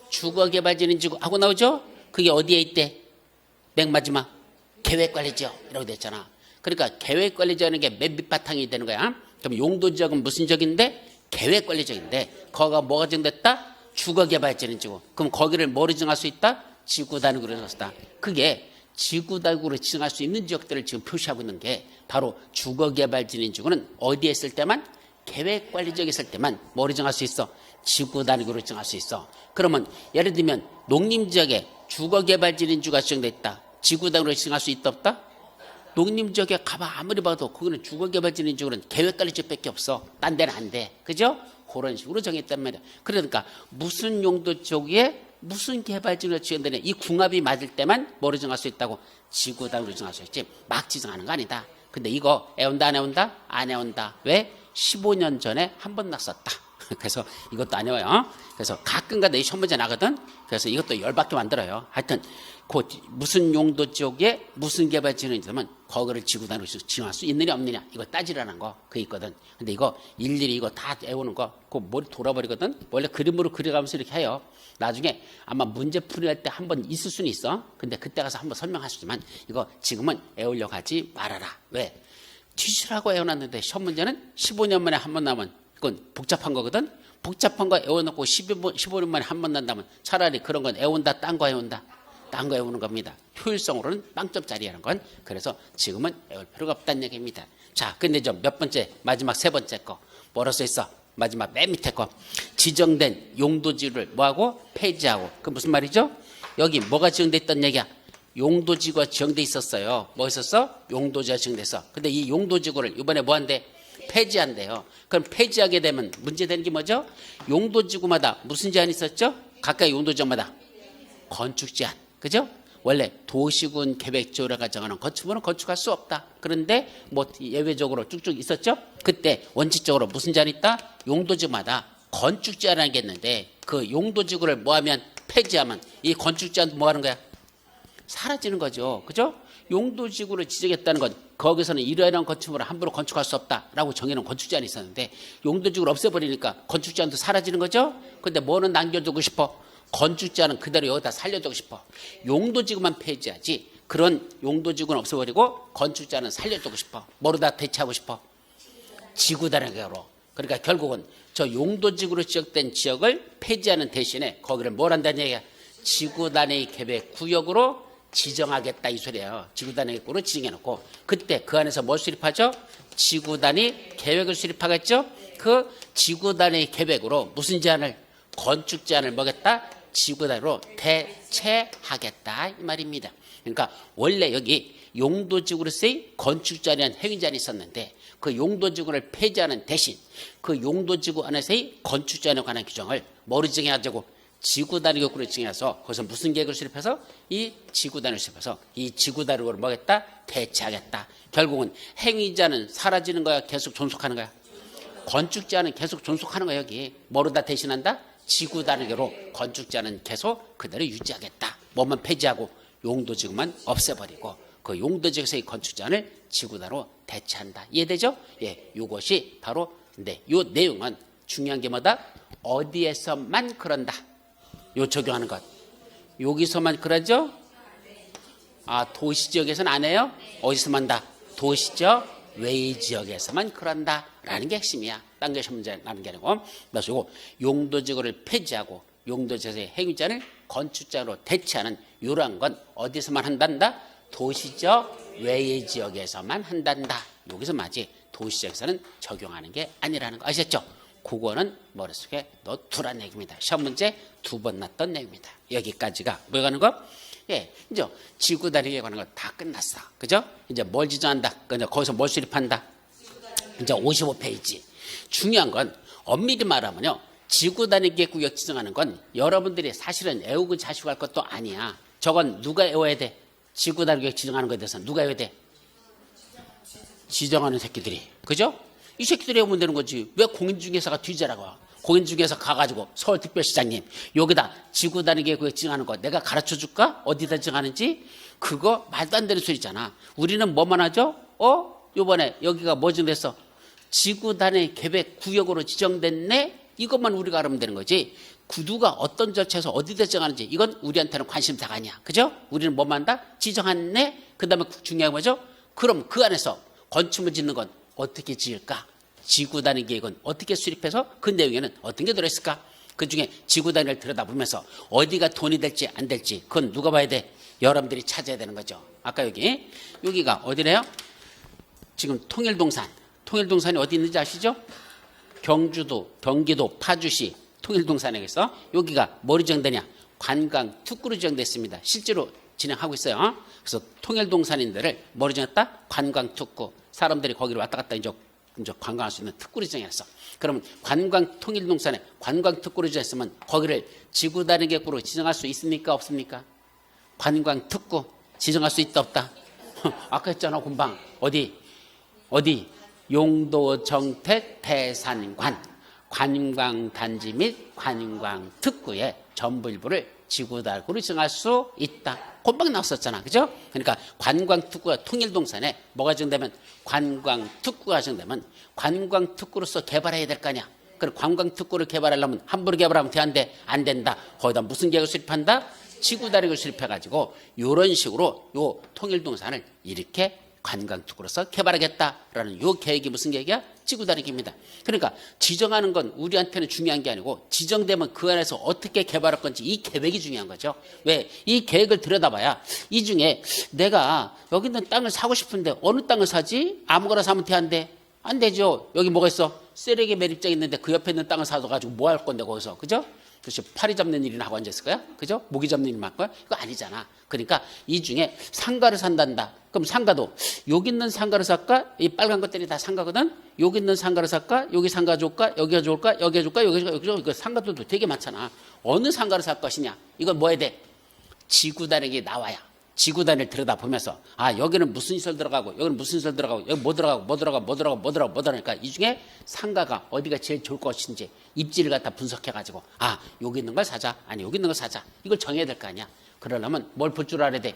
주거개발지역지구 하고 나오죠? 그게 어디에 있대? 맨 마지막 계획관리지역 이라고 됐잖아. 그러니까 계획관리지역이라는 게 맨 밑바탕이 되는 거야. 그럼 용도지역은 무슨 지역인데? 계획관리지역인데 거기가 뭐가 지정됐다? 주거개발지역지구. 그럼 거기를 뭐로 지정할 수 있다? 지구단위구로 지정했다. 그게 지구단위구로 지정할 수 있는 지역들을 지금 표시하고 있는 게 바로 주거개발지역지구는 어디에 있을 때만? 계획관리지역에 있을 때만 뭐로 정할 수 있어? 지구단위구로 정할 수 있어. 그러면 예를 들면 농림지역에 주거개발지역지구가 지정돼 있다. 지구단위구로 지정할 수 있다 없다? 농림지역에 가봐 아무리 봐도 그거는 주거개발지역지구는 계획관리지역밖에 없어. 딴 데는 안 돼. 그죠? 그런 식으로 정했단 말이야. 그러니까 무슨 용도 지역에 무슨 개발지역으로 지정되냐 이 궁합이 맞을 때만 뭐로 정할 수 있다고? 지구단위로 정할 수 있지. 막 지정하는 거 아니다. 근데 이거 애운다 안 애운다? 안 애운다. 왜? 15년 전에 한 번 났었다. 그래서 이것도 안 외워요. 그래서 가끔가다 이 시험 문제 나거든. 그래서 이것도 열받게 만들어요. 하여튼 그 무슨 용도 지역에 무슨 개발지역이 되면 거기를 지구단위로 지정할 수 있느냐 없느냐 이거 따지라는 거 그게 있거든. 근데 이거 일일이 이거 다 외우는 거 그거 머리 돌아버리거든. 원래 그림으로 그려가면서 이렇게 해요. 나중에 아마 문제 풀이할 때 한 번 있을 수는 있어. 근데 그때 가서 한번 설명하시지만 이거 지금은 외우려고 하지 말아라. 왜? 뒤지라고 외워놨는데 시험 문제는 15년 만에 한 번 나면 그건 복잡한 거거든. 복잡한 거 외워놓고 15년 만에 한 번 난다면 차라리 그런 건 외운다 딴 거 외운다. 딴 거 외우는 겁니다. 효율성으로는 빵점짜리라는 건. 그래서 지금은 외울 필요가 없다는 얘기입니다. 자, 근데 좀 몇 번째 마지막 세 번째 거 뭐로 써 있어? 마지막 맨 밑에 거 지정된 용도지구를 뭐하고? 폐지하고. 그 무슨 말이죠? 여기 뭐가 지정돼 있던 얘기야? 용도지구가 지정돼 있었어요. 뭐 있었어? 용도지구가 지정돼서. 근데 이 용도지구를 이번에 뭐 한대? 폐지한대요. 그럼 폐지하게 되면 문제되는 게 뭐죠? 용도지구마다 무슨 제한이 있었죠? 각각 용도지구마다 건축 제한. 그죠? 원래 도시군 계획조례가 정하는 건축물은 건축할 수 없다. 그런데 뭐 예외적으로 쭉쭉 있었죠? 그때 원칙적으로 무슨 제한이 있다? 용도지구마다 건축 제한이라는 게 있는데 그 용도지구를 뭐 하면 폐지하면 이 건축 제한 뭐 하는 거야? 사라지는 거죠. 그죠? 용도지구를 지정했다는 건 거기서는 이러이러한 건축물을 함부로 건축할 수 없다라고 정해놓은 건축 제한이 있었는데 용도지구를 없애버리니까 건축 제한도 사라지는 거죠. 근데 뭐는 남겨두고 싶어? 건축 제한은 그대로 여기다 살려두고 싶어. 용도지구만 폐지하지 그런 용도지구는 없애버리고 건축 제한은 살려두고 싶어. 뭐로다 대체하고 싶어? 지구단위계획으로. 그러니까 결국은 저 용도지구로 지정된 지역을 폐지하는 대신에 거기를 뭘 한다는 얘기야? 지구단위 계획 구역으로 지정하겠다 이 소리예요. 지구단위 계획으로 지정해놓고 그때 그 안에서 뭘 수립하죠? 지구단위 계획을 수립하겠죠? 그 지구단위 계획으로 무슨 제한을? 건축 제한을 뭐겠다? 지구단위로 대체하겠다 이 말입니다. 그러니까 원래 여기 용도지구로서의 건축 제한이라는 행위 제한이 있었는데 그 용도지구를 폐지하는 대신 그 용도지구 안에서의 건축 제한에 관한 규정을 뭐로 지정해가지고 지구단위계획으로 지정해서 거기서 무슨 계획을 수립해서 이 지구단위를 수립해서 이 지구단위를 뭐겠다? 대체하겠다. 결국은 행위자는 사라지는 거야? 계속 존속하는 거야? 건축 제한은 계속 존속하는 거야. 여기 뭐로 다 대신한다? 지구단위계획으로 건축 제한은 계속 그대로 유지하겠다. 뭐만 폐지하고 용도지구만 없애버리고 그 용도지구에서의 건축 제한을 지구단위로 대체한다. 이해되죠? 예, 이것이 바로 근데 이 내용은 중요한 게 뭐다? 어디에서만 그런다. 요 적용하는 것. 여기서만 그러죠? 아, 도시지역에서는 안 해요? 어디서만 다? 도시지역 외의 지역에서만 그런다. 라는 게 핵심이야. 딴 것이 문제 나는 게 아니고. 그래서 요거 용도지구를 폐지하고 용도지구에서의 행위자를 건축자로 대체하는 이러한 건 어디서만 한단다? 도시지역 외의 지역에서만 한단다. 여기서 맞지. 도시지역에서는 적용하는 게 아니라는 거 아시겠죠? 그거는 머릿속에 넣두란 얘기입니다. 시험 문제 2번 났던 내용입니다. 여기까지가 뭐가 하는 거? 예, 이제 지구단위에 관한 거 다 끝났어. 그죠? 이제 뭘 지정한다? 이제 거기서 뭘 수립한다? 이제 55페이지. 중요한 건 엄밀히 말하면요. 지구 단위 계획구역 지정하는 건 여러분들이 사실은 애우고 자식할 것도 아니야. 저건 누가 외워야 돼? 지구 단위 계획 지정하는 것에 대해서 누가 외워야 돼? 지정하는 새끼들이. 그죠? 이 새끼들이 외우면 되는 거지. 왜 공인중개사가 뒤지라고 와? 공인중개사 가가지고 서울특별시장님 여기다 지구 단위 계획구역 지정하는 거 내가 가르쳐줄까? 어디다 지정하는지? 그거 말도 안 되는 소리잖아. 우리는 뭐만 하죠? 요번에 여기가 뭐 지정됐어? 지구 단위 계획구역으로 지정됐네? 이것만 우리가 알면 되는 거지. 누가 어떤 절차에서 어디다 지정하는지 이건 우리한테는 관심사가 아니야. 그죠? 우리는 뭐만 한다? 지정했네? 그 다음에 중요한 거죠? 그럼 그 안에서 건축물 짓는 건 어떻게 지을까? 지구 단위 계획은 어떻게 수립해서 그 내용에는 어떤 게 들어있을까? 그 중에 지구 단위를 들여다보면서 어디가 돈이 될지 안 될지 그건 누가 봐야 돼? 여러분들이 찾아야 되는 거죠. 아까 여기가 어디래요? 지금 통일동산. 통일동산이 어디 있는지 아시죠? 경주도, 경기도, 파주시 통일동산에서 여기가 뭐로 지정되냐? 관광 특구로 지정됐습니다. 실제로 진행하고 있어요. 그래서 통일동산인들을 뭐로 지정했다? 관광 특구. 사람들이 거기로 왔다 갔다 이제 관광할 수 있는 특구로 지정했어. 그러면 관광 통일동산에 관광 특구로 지정했으면 거기를 지구 단위 계획구로 지정할 수 있습니까? 없습니까? 관광 특구 지정할 수 있다 없다? 아까 했잖아 금방. 어디? 용도 정택 대산관 관광단지 및 관광특구의 전부 일부를 지구단위로 지정할 수 있다. 금방 나왔었잖아. 그죠? 그러니까 관광특구가 통일동산에 뭐가 지정되면 관광특구가 지정되면 관광특구로서 개발해야 될 거 아니야. 그럼 관광특구를 개발하려면 함부로 개발하면 돼? 안 돼? 안 된다. 거기다 무슨 계획을 수립한다? 지구단위를 수립해가지고 이런 식으로 요 통일동산을 이렇게 관광특구로서 개발하겠다라는 요 계획이 무슨 계획이야? 지구단위입니다. 그러니까 지정하는 건 우리한테는 중요한 게 아니고 지정되면 그 안에서 어떻게 개발할 건지 이 계획이 중요한 거죠. 왜? 이 계획을 들여다봐야 이 중에 내가 여기 있는 땅을 사고 싶은데 어느 땅을 사지? 아무거나 사면 돼? 안 돼? 안 되죠. 여기 뭐가 있어? 쓰레기 매립장 있는데 그 옆에 있는 땅을 사가지고 뭐 할 건데 거기서. 그죠? 그렇죠. 파리 잡는 일이나 하고 앉았을 거야? 그죠? 모기 잡는 일만 할 거야? 이거 아니잖아. 그러니까 이 중에 상가를 산단다. 그럼 상가도 여기 있는 상가를 살까? 이 빨간 것들이 다 상가거든? 여기 있는 상가를 살까? 여기 상가 좋을까? 여기가 좋을까? 여기가 좋을까? 여기가 좋을까? 이거 상가들도 되게 많잖아. 어느 상가를 살 것이냐? 이건 뭐 해야 돼? 지구 단위에 나와야. 지구 단위를 들여다보면서 여기는 무슨 시설 들어가고 여기는 무슨 시설 들어가고 여기 뭐 들어가고 그러니까 이 중에 상가가 어디가 제일 좋을 것인지 입지를 갖다 분석해가지고 여기 있는 걸 사자. 아니 여기 있는 걸 사자. 이걸 정해야 될 거 아니야. 그러려면 뭘 볼 줄 알아야 돼?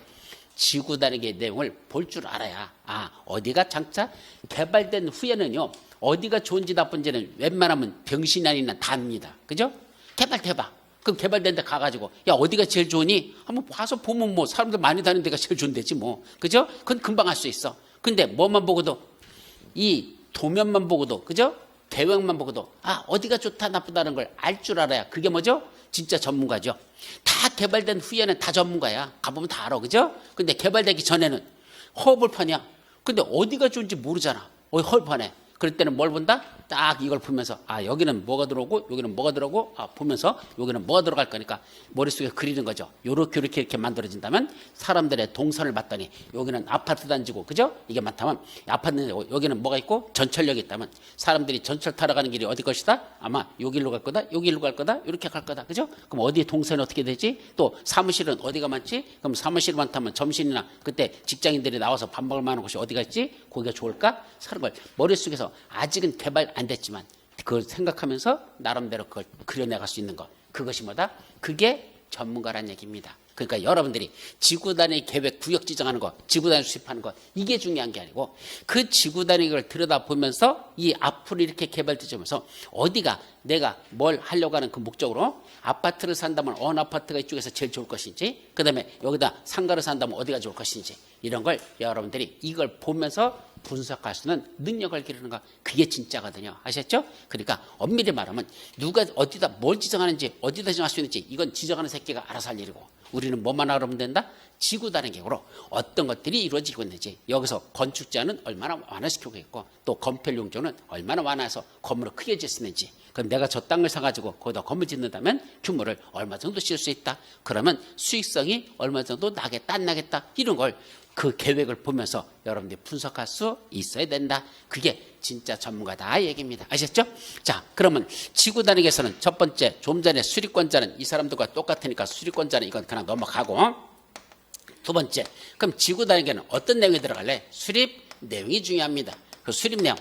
지구 단위의 내용을 볼 줄 알아야 어디가 장차 개발된 후에는요 어디가 좋은지 나쁜지는 웬만하면 병신이 아니나 다 압니다. 그죠? 개발해봐. 그럼 개발된 데 가가지고 어디가 제일 좋으니? 한번 와서 보면 뭐 사람들 많이 다니는 데가 제일 좋은데지 뭐. 그죠? 그건 금방 할 수 있어. 근데 뭐만 보고도 이 도면만 보고도 그죠? 계획만 보고도 어디가 좋다 나쁘다는 걸 알 줄 알아야 그게 뭐죠? 진짜 전문가죠. 다 개발된 후에는 다 전문가야. 가보면 다 알아. 그죠? 근데 개발되기 전에는 허벌판이야. 근데 어디가 좋은지 모르잖아. 허벌판에. 그럴 때는 뭘 본다? 딱 이걸 보면서 여기는 뭐가 들어오고 여기는 뭐가 들어오고 보면서 여기는 뭐가 들어갈 거니까 머릿속에 그리는 거죠. 이렇게 만들어진다면 사람들의 동선을 봤더니 여기는 아파트 단지고 그죠? 이게 많다면 아파트 여기는 뭐가 있고 전철역이 있다면 사람들이 전철 타러 가는 길이 어디 것이다? 아마 여기로 갈 거다 여기로 갈 거다 이렇게 갈 거다. 그죠? 그럼 어디 동선이 어떻게 되지? 또 사무실은 어디가 많지? 그럼 사무실 많다면 점심이나 그때 직장인들이 나와서 밥 먹을 만한 곳이 어디가 있지? 거기가 좋을까? 사는 걸 머릿속에서 아직은 개발 안 됐지만 그걸 생각하면서 나름대로 그걸 그려내갈 수 있는 것. 그것이 뭐다? 그게 전문가란 얘기입니다. 그러니까 여러분들이 지구 단위 계획 구역 지정하는 것, 지구 단위 수립하는 것 이게 중요한 게 아니고 그 지구 단위를 들여다보면서 이 앞으로 이렇게 개발되면서 어디가 내가 뭘 하려고 하는 그 목적으로 아파트를 산다면 어느 아파트가 이쪽에서 제일 좋을 것인지 그다음에 여기다 상가를 산다면 어디가 좋을 것인지 이런 걸 여러분들이 이걸 보면서 분석할 수 있는 능력을 기르는 거 그게 진짜거든요. 아셨죠? 그러니까 엄밀히 말하면 누가 어디다 뭘 지정하는지 어디다 지정할 수 있는지 이건 지정하는 새끼가 알아서 할 일이고 우리는 뭐만 알아보면 된다? 지구 단위 계획으로 어떤 것들이 이루어지고 있는지 여기서 건축 제한은 얼마나 완화시키고 있고 또 건폐 용적은 얼마나 완화해서 건물을 크게 짓는지 그럼 내가 저 땅을 사가지고 거기다 건물 짓는다면 규모를 얼마 정도 씌울 수 있다. 그러면 수익성이 얼마 정도 나겠다 안 나겠다 이런 걸 그 계획을 보면서 여러분들이 분석할 수 있어야 된다. 그게 진짜 전문가다 얘기입니다. 아셨죠? 자, 그러면 지구단위에서는 첫 번째, 좀 전에 수리권자는 이 사람들과 똑같으니까 수리권자는 이건 그냥 넘어가고, 두 번째, 그럼 지구단위에는 어떤 내용이 들어갈래? 수립 내용이 중요합니다. 그 수립 내용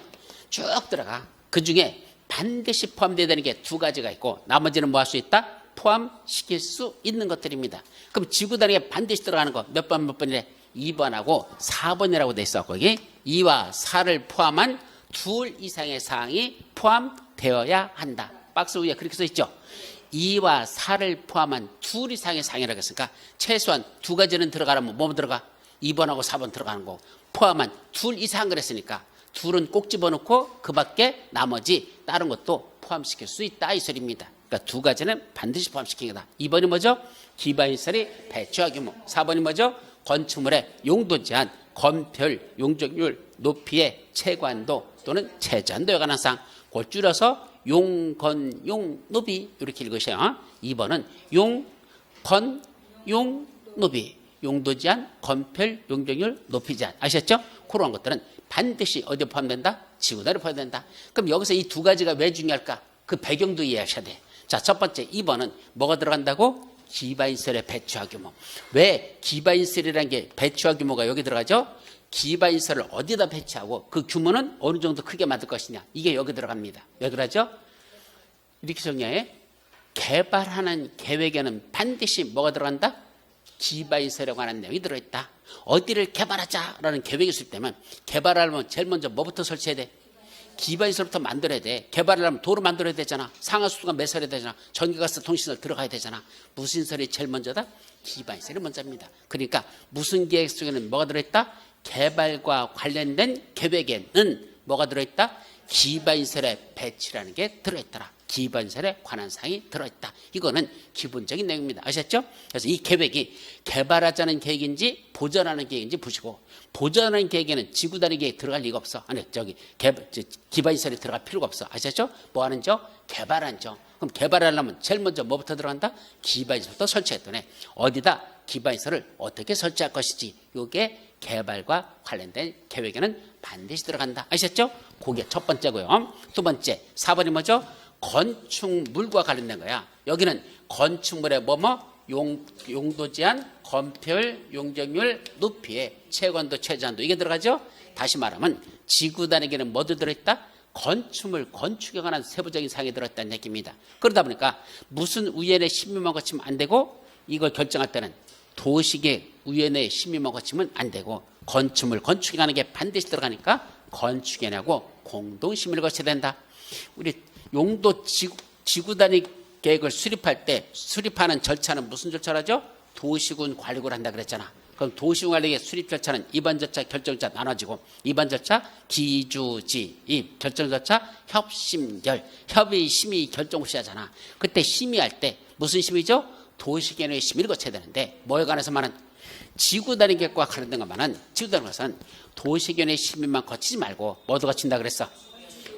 쭉 들어가. 그 중에 반드시 포함되어야 되는 게 두 가지가 있고, 나머지는 뭐 할 수 있다? 포함시킬 수 있는 것들입니다. 그럼 지구단위에 반드시 들어가는 거 몇 번 몇 번이래? 2번하고 4번이라고 돼 있어. 거기 2와 4를 포함한 둘 이상의 사항이 포함되어야 한다. 박스 위에 그렇게 써 있죠. 2와 4를 포함한 둘 이상의 사항이라고 했으니까 최소한 두 가지는 들어가려면 뭐 들어가? 2번하고 4번 들어가는 거 포함한 둘 이상 그랬으니까 둘은 꼭 집어넣고 그 밖에 나머지 다른 것도 포함시킬 수 있다 이 소리입니다. 그러니까 두 가지는 반드시 포함시킨 거다. 2번이 뭐죠? 기반시설이 배치와 규모. 4번이 뭐죠? 건축물의 용도 제한, 건별, 용적률, 높이의 채관도 또는 최저한도에 관한 사항. 그걸 줄여서 용, 건, 용, 노비 이렇게 읽으셔요. 2번은 용, 건, 용, 노비. 용도 제한, 건별, 용적률, 높이 제한. 아셨죠? 그런 것들은 반드시 어디에 포함된다? 지구단위에 포함된다. 그럼 여기서 이 두 가지가 왜 중요할까? 그 배경도 이해하셔야 돼. 자, 첫 번째 2번은 뭐가 들어간다고? 기반시설의 배치와 규모. 왜 기반시설이라는 게 배치와 규모가 여기 들어가죠? 기반시설을 어디다 배치하고 그 규모는 어느 정도 크게 만들 것이냐. 이게 여기 들어갑니다. 왜 그러죠? 이렇게 정리해. 개발하는 계획에는 반드시 뭐가 들어간다? 기반시설에 관한 내용이 들어있다. 어디를 개발하자라는 계획이 있을 때면 개발하려면 제일 먼저 뭐부터 설치해야 돼? 기반시설부터 만들어야 돼. 개발하려면 도로 만들어야 되잖아. 상하수도가 매설해야 되잖아. 전기가스 통신시설 들어가야 되잖아. 무슨 시설이 제일 먼저다? 기반시설이 먼저입니다. 그러니까 무슨 계획 속에는 뭐가 들어있다? 개발과 관련된 계획에는 뭐가 들어있다? 기반시설의 배치라는 게 들어있더라. 기반시설에 관한 사항이 들어있다. 이거는 기본적인 내용입니다. 아셨죠? 그래서 이 계획이 개발하자는 계획인지 보전하는 계획인지 보시고, 보전하는 계획에는 지구단위 계획 들어갈 리가 없어. 아니 기반시설이 들어갈 필요가 없어. 아셨죠? 뭐 하는 죠? 개발한 죠. 그럼 개발하려면 제일 먼저 뭐부터 들어간다? 기반시설부터 설치했더니 어디다 기반시설을 어떻게 설치할 것이지, 이게 개발과 관련된 계획에는 반드시 들어간다. 아셨죠? 그게 첫 번째고요. 두 번째 4번이 뭐죠? 건축물과 관련된 거야. 여기는 건축물의 용도 제한, 건별, 용적률, 높이의 채관도, 최저한도 이게 들어가죠. 다시 말하면 지구단위에는 뭐도 들어있다? 건축물, 건축에 관한 세부적인 사항이 들어있다는 얘기입니다. 그러다 보니까 무슨 위원회 심의만 거치면 안 되고, 이걸 결정할 때는 도시계획 위원회 심의만 거치면 안 되고, 건축물, 건축에 관한 게 반드시 들어가니까 건축위원회하고 공동심의를 거쳐야 된다. 우리 용도 지구단위 계획을 수립할 때 수립하는 절차는 무슨 절차라죠? 도시군 관리를 한다 그랬잖아. 그럼 도시군 관리의 수립 절차는 2번 절차, 결정 절차 나눠지고, 2번 절차 기주지, 이 결정 절차 협심결, 협의 심의 결정 시하잖아. 그때 심의할 때 무슨 심의죠? 도시계획의 심의를 거쳐야 되는데, 뭐에 관해서 말은 지구단위 계획과 관련된 것만은, 지구단위 것은 도시계획의 심의만 거치지 말고 뭐도 거친다 그랬어?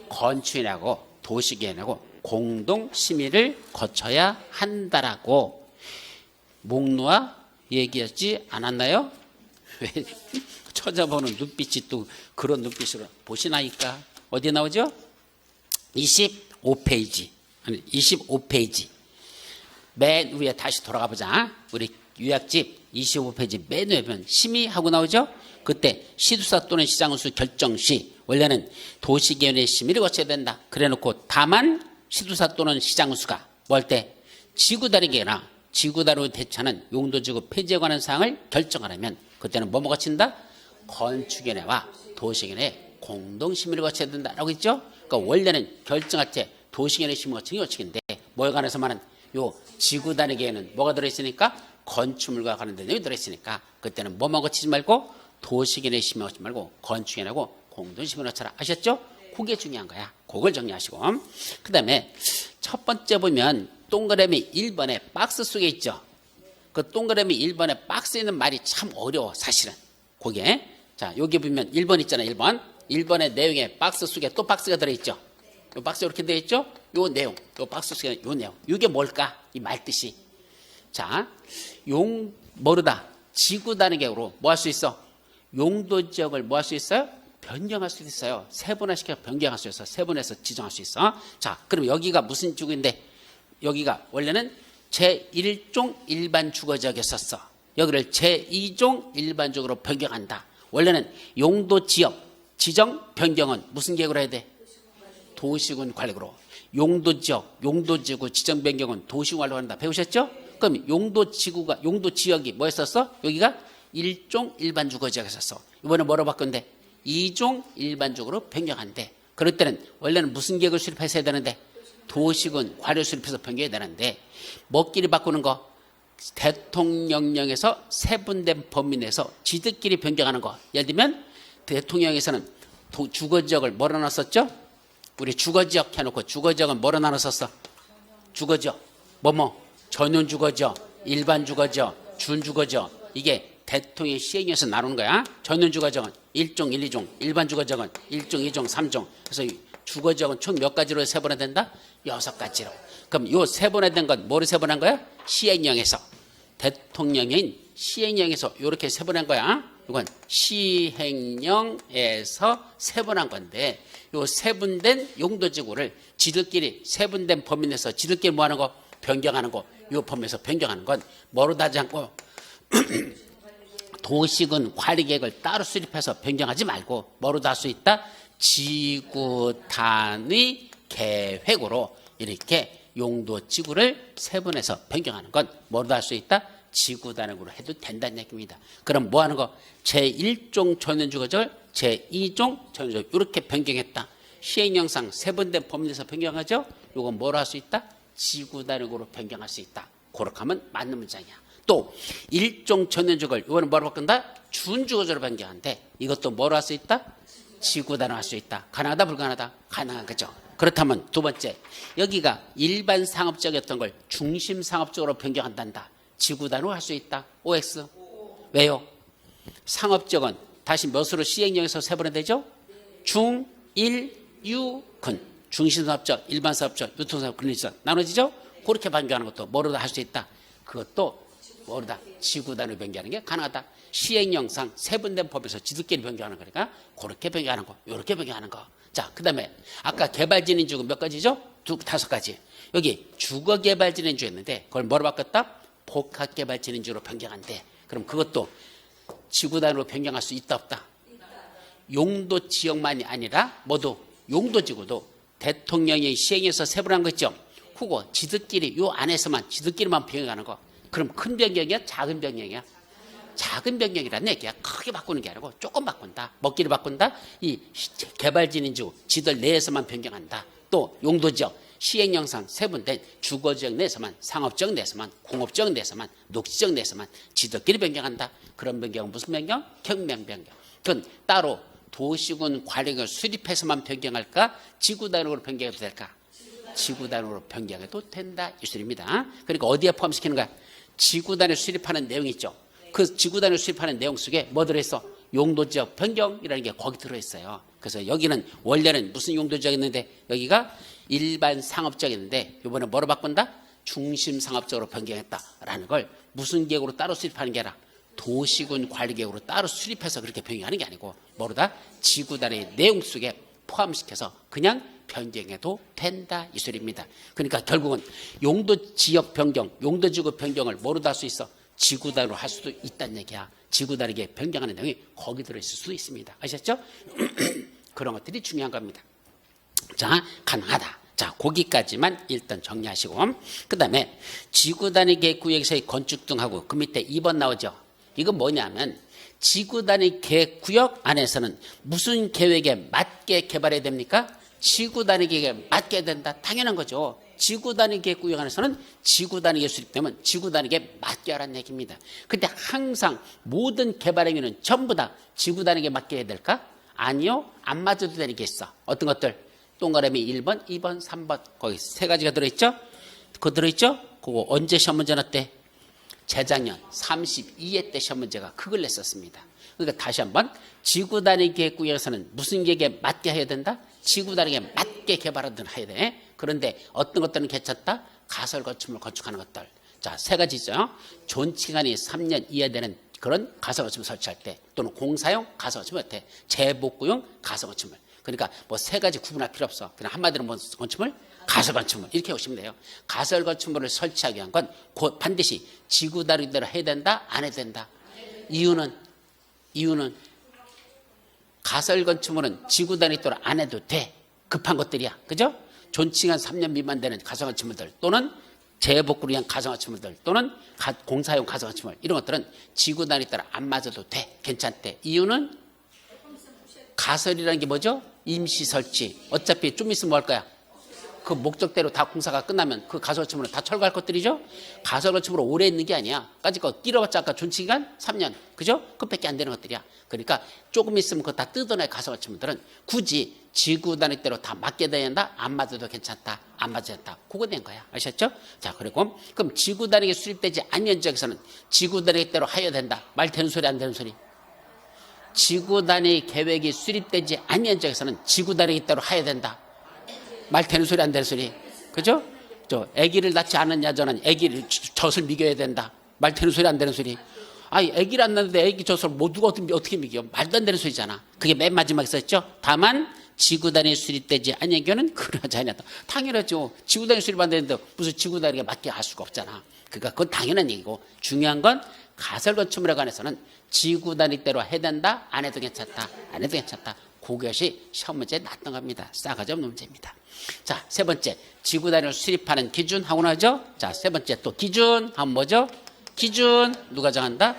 건축위원회하고 도시계획하고 공동 심의를 거쳐야 한다라고 목놓아 얘기하지 않았나요? 왜 찾아보는 눈빛이 또 그런 눈빛으로 보시나이까? 어디 나오죠? 25페이지. 아니 25페이지. 맨 위에 다시 돌아가 보자. 우리 요약집 25페이지 맨 위에 보면 심의하고 나오죠? 그때 시도사 또는 시장수 결정 시 원래는 도시계획의 심의를 거쳐야 된다. 그래놓고 다만 시도사 또는 시장수가 뭐 할 때 지구단위계획이나 지구단위로 대처하는 용도지구 폐지에 관한 사항을 결정하려면 그때는 뭐뭐 거친다? 건축위원회와 도시계획의 공동심의를 거쳐야 된다라고 했죠. 그러니까 원래는 결정할 때 도시계획의 심의 거치는 게 원칙인데, 뭐에 관해서 말은 요 지구단위계획에는 뭐가 들어있으니까 건축물과 관련된 내용이 들어있으니까 그때는 뭐만 거치지 말고 도시계획의 심의 거치지 말고 건축위원회하고 공동심의를 거쳐라. 아셨죠? 그게 중요한 거야. 그걸 정리하시고, 그 다음에 첫 번째 보면 동그라미 1번에 박스 속에 있죠. 그 동그라미 1번에 박스에 있는 말이 참 어려워 사실은. 그게 자 여기 보면 1번 있잖아요. 1번의 내용에 박스 속에 또 박스가 들어있죠. 이 박스 이렇게 되어 있죠. 요 내용, 요 박스 속에 요 내용, 이게 뭘까? 이 말뜻이. 자, 모르다 지구단위계획으로 뭐 할 수 있어? 용도 지역을 뭐 할 수 있어요? 변경할 수 있어요. 세분화시켜 변경할 수 있어. 세분해서 지정할 수 있어. 자, 그럼 여기가 무슨 지구인데 여기가 원래는 제1종 일반 주거지역이었었어. 여기를 제2종 일반적으로 변경한다. 원래는 용도 지역 지정 변경은 무슨 계획으로 해야 돼? 도시군 관리구로. 용도 지역, 용도 지구 지정 변경은 도시군 관리구로 한다. 배우셨죠? 그럼 용도 지구가 용도 지역이 뭐였었어? 여기가 1종 일반 주거지역이었어. 이번에 뭐로 바꾼대? 2종 일반적으로 변경한대. 그럴 때는 원래는 무슨 계획을 수립했어야 되는데 도시군 관리 수립해서 변경해야 되는데 뭐끼리 바꾸는 거? 대통령령에서 세분된 범위 내에서 지들끼리 변경하는 거. 예를 들면 대통령에서는 주거지역을 뭐로 나눴었죠? 우리 주거지역 해놓고 주거지역은 뭐로 나눴었어? 주거지역 전용주거지역, 일반주거지역, 준주거지역. 이게 대통령의 시행령에서 나누는 거야. 전용주거지역은 1종, 1, 2종, 일반주거지역은 1종, 2종, 3종. 그래서 주거지역은 총 몇 가지로 세분화된다? 6가지로. 그럼 요 세분화된 건 뭐로 세분한 거야? 시행령에서. 대통령인 시행령에서 이렇게 세분한 거야. 이건 시행령에서 세분한 건데 요 세분된 용도지구를 지들끼리 세분된 범위 내에서 지들끼리 뭐 하는 거? 변경하는 거. 요 범위에서 변경하는 건 뭐로 다지 않고 도시군 관리계획을 따로 수립해서 변경하지 말고 뭐로 다 할 수 있다? 지구 단위 계획으로 이렇게 용도 지구를 세분해서 변경하는 건 뭐로 할 수 있다? 지구 단위로 해도 된다는 얘기입니다. 그럼 뭐 하는 거? 제1종 전용주거지역을 제2종 전용주거지역 이렇게 변경했다. 시행령상 세분된 범위 내에서 변경하죠? 이건 뭐로 할 수 있다? 지구 단위로 변경할 수 있다. 그렇게 하면 맞는 문장이야. 또 1종 전용주거를 이거는 뭐로 바꾼다? 준주거지역으로 변경한대. 이것도 뭐로 할 수 있다? 지구 단위로 할 수 있다. 가능하다 불가능하다? 가능한 거죠. 그렇다면 두 번째, 여기가 일반 상업적이었던 걸 중심 상업적으로 변경한단다. 지구 단위로 할 수 있다. OX. 왜요? 상업적은 다시 몇으로 시행령에서 세분화되죠? 중, 일, 유, 근. 중심 상업적, 일반 상업적, 유통상업, 근린적 나눠지죠? 그렇게 변경하는 것도 뭐로 할 수 있다. 그것도 뭐로다? 지구 단위로 변경하는 게 가능하다. 시행령상 세분된 법에서 지들끼리 변경하는 거니까 그렇게 변경하는 거, 이렇게 변경하는 거. 자, 그 다음에 아까 개발진인주가 몇 가지죠? 5가지. 여기 주거개발진인주였는데 그걸 뭐로 바꿨다? 복합개발진인주로 변경한대. 그럼 그것도 지구 단위로 변경할 수 있다 없다? 용도 지역만이 아니라 모두 용도지구도 대통령이 시행해서 세분한 거 있죠? 그거 지들끼리 요 안에서만 지들끼리만 변경하는 거. 그럼 큰 변경이야? 작은 변경이야? 작은 변경이라는 얘기야. 크게 바꾸는 게 아니고 조금 바꾼다. 먹기를 바꾼다. 이 개발진인주 지들 내에서만 변경한다. 또 용도지역 시행령상 세분된 주거지역 내에서만 상업지역 내에서만 공업지역 내에서만 녹지지역 내에서만 지들끼리 변경한다. 그런 변경은 무슨 변경? 혁명 변경. 그건 따로 도시군 관리를 수립해서만 변경할까? 지구 단위로 변경해도 될까? 지구 단위로 변경해도 된다. 이 소리입니다. 그러니까 어디에 포함시키는 거야? 지구 단위 수립하는 내용이 있죠. 그 지구 단위 수립하는 내용 속에 뭐 들어있어? 용도지역 변경이라는 게 거기 들어있어요. 그래서 여기는 원래는 무슨 용도지역이었는데 여기가 일반 상업지역이었는데 이번에 뭐로 바꾼다? 중심 상업적으로 변경했다라는 걸 무슨 계획으로 따로 수립하는 게 아니라 도시군 관리 계획으로 따로 수립해서 그렇게 변경하는 게 아니고 뭐로다? 지구 단위 내용 속에 포함시켜서 그냥 변경해도 된다 이 소리입니다. 그러니까 결국은 용도 지역 변경, 용도지구 변경을 뭐로 할 수 있어? 지구 단위로 할 수도 있다는 얘기야. 지구 단위에 변경하는 내용이 거기 들어있을 수도 있습니다. 아셨죠? 그런 것들이 중요한 겁니다. 자, 가능하다. 자, 거기까지만 일단 정리하시고 그 다음에 지구 단위 계획구역에서의 건축 등하고 그 밑에 2번 나오죠. 이건 뭐냐면 지구 단위 계획구역 안에서는 무슨 계획에 맞게 개발해야 됩니까? 지구 단위 계획에 맞게 된다. 당연한 거죠. 지구 단위 계획구역 안에서는 지구 단위에 수립되면 지구 단위에 맞게 하라는 얘기입니다. 근데 항상 모든 개발 행위는 전부 다 지구 단위에 맞게 해야 될까? 아니요. 안 맞아도 되는 게 있어. 어떤 것들? 동그라미 1번, 2번, 3번 거기 3가지가 들어있죠? 그거 들어있죠? 그거 언제 시험 문제 났대? 재작년 32회 때 시험 문제가 그걸 냈었습니다. 그러니까 다시 한번 지구 단위 계획구역에서는 무슨 계획에 맞게 해야 된다? 지구 단위에 맞게 개발하든 해야 돼. 그런데 어떤 것들은 괜찮다? 가설 건축물 건축하는 것들. 자, 3가지죠. 존치간이 3년 이하 되는 그런 가상건축물 설치할 때 또는 공사용 가상건축물 할 때 재복구용 가상건축물. 그러니까 뭐 세 가지 구분할 필요 없어. 그냥 한마디로 뭐 건축물? 가설건축물 이렇게 보시면 돼요. 가설건축물을 설치하기 위한 건 곧 반드시 지구 다니기대로 해야 된다? 안 해도 된다? 이유는 가설건축물은 지구 다니기대로 안 해도 돼. 급한 것들이야. 그죠? 존칭한 3년 미만 되는 가상건축물들 또는 재복구를 위한 가상건축물들 또는 공사용 가상건축물 이런 것들은 지구 단위에 따라 안 맞아도 돼. 괜찮대. 이유는 가설이라는 게 뭐죠? 임시 설치. 어차피 좀 있으면 뭐 할 거야? 그 목적대로 다 공사가 끝나면 그 가설건축물은 다 철거할 것들이죠. 가설건축물은 오래 있는 게 아니야. 까짓 거 끼러봤자 아까 존치기간 3년. 그죠? 그것밖에 안 되는 것들이야. 그러니까 조금 있으면 그거 다 뜯어내 가설건축물들은 굳이 지구 단위대로 다 맞게 돼야 한다? 안 맞아도 괜찮다. 안 맞아도 된다. 그거 된 거야. 아셨죠? 자, 그리고 그럼 지구 단위에 수립되지 않은 지역에서는 지구 단위대로 하여야 된다. 말 되는 소리 안 되는 소리? 지구 단위 계획이 수립되지 않은 지역에서는 지구 단위대로 하여야 된다. 말 되는 소리 안 되는 소리? 그죠? 아기를 낳지 않은 여자는 아기를 젖을 먹여야 된다. 말 되는 소리 안 되는 소리? 아니 아기를 안 낳는데 아기 젖을 뭐 누가 어떻게 먹여? 말도 안 되는 소리잖아. 그게 맨 마지막에 썼죠. 다만 지구 단위에 수립되지 않은 경우는 그러지 않았다. 당연하죠. 지구 단위 수립 안 되는데 무슨 지구 단위가 맞게 할 수가 없잖아. 그러니까 그건 당연한 얘기고 중요한 건 가설 건축물에 관해서는 지구 단위대로 해야 된다. 안 해도 괜찮다. 안 해도 괜찮다. 그것이 시험 문제에 났던 겁니다. 싸가지 없는 문제입니다. 자, 세 번째 지구 단위를 수립하는 기준 하고 나죠. 자, 세 번째 또 기준 하면 뭐죠? 기준 누가 정한다?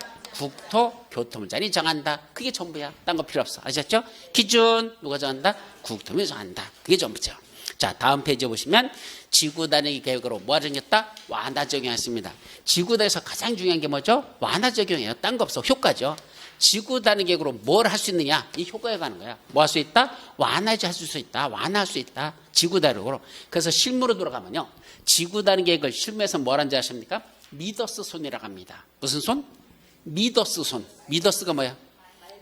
국토교통부장이 정한다. 그게 전부야. 딴 거 필요 없어. 아셨죠? 기준 누가 정한다? 국토부장이 정한다. 그게 전부죠. 자, 다음 페이지 보시면 지구 단위 계획으로 뭐가 정했다? 완화 적용했습니다. 지구 단위에서 가장 중요한 게 뭐죠? 완화 적용이에요. 딴 거 없어. 효과죠. 지구 단위 계획으로 뭘 할 수 있느냐? 이 효과에 관한 거야. 뭐 할 수 있다? 완화할 수 있다. 완화할 수 있다. 지구 단위로. 그래서 실무로 돌아가면요. 지구 단위 계획을 실무에서 뭘 하는지 아십니까? 미더스 손이라고 합니다. 무슨 손? 미더스 손. 미더스가 뭐야?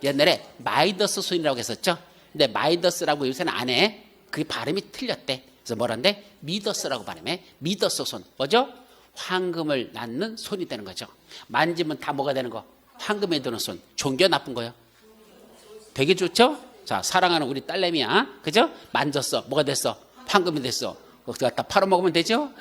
옛날에 마이더스 손이라고 했었죠. 근데 마이더스라고 요새는 안 해. 그게 발음이 틀렸대. 그래서 뭐란데? 미더스라고 발음해. 미더스 손. 뭐죠? 황금을 낳는 손이 되는 거죠. 만지면 다 뭐가 되는 거? 황금에 드는 손. 좋은 게 나쁜 거예요? 되게 좋죠? 자, 사랑하는 우리 딸내미야. 그죠? 만졌어. 뭐가 됐어? 황금이 됐어. 그거 갖다 팔아먹으면 되죠?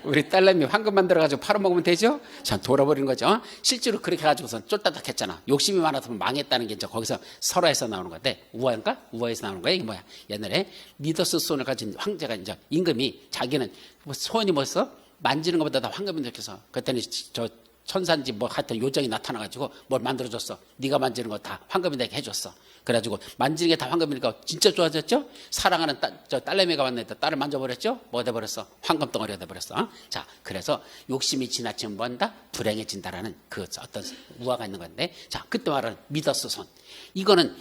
우리 딸내미 황금 만들어가지고 팔아먹으면 되죠? 참 돌아버리는 거죠. 실제로 그렇게 해가지고선 쫄따닥 했잖아. 욕심이 많아서 망했다는 게 이제 거기서 설화에서 나오는 건데, 우화인가? 우화에서 나오는 거야. 이게 뭐야? 옛날에 미더스 손을 가진 황제가 이제 임금이 자기는 뭐 소원이 뭐였어? 만지는 것보다 다 황금이 느껴서. 그랬더니 저 천산지 뭐 하여튼 요정이 나타나가지고 뭘 만들어줬어. 네가 만지는 거 다 황금이 되게 해줬어. 그래가지고 만지는 게 다 황금이니까 진짜 좋아졌죠. 사랑하는 저 딸내미가 왔는데 딸을 만져버렸죠. 뭐가 돼버렸어? 황금 덩어리가 돼버렸어. 자, 그래서 욕심이 지나치면 뭔다? 불행해진다라는 그 어떤 우화가 있는 건데, 자, 그때 말하는 미더스 손. 이거는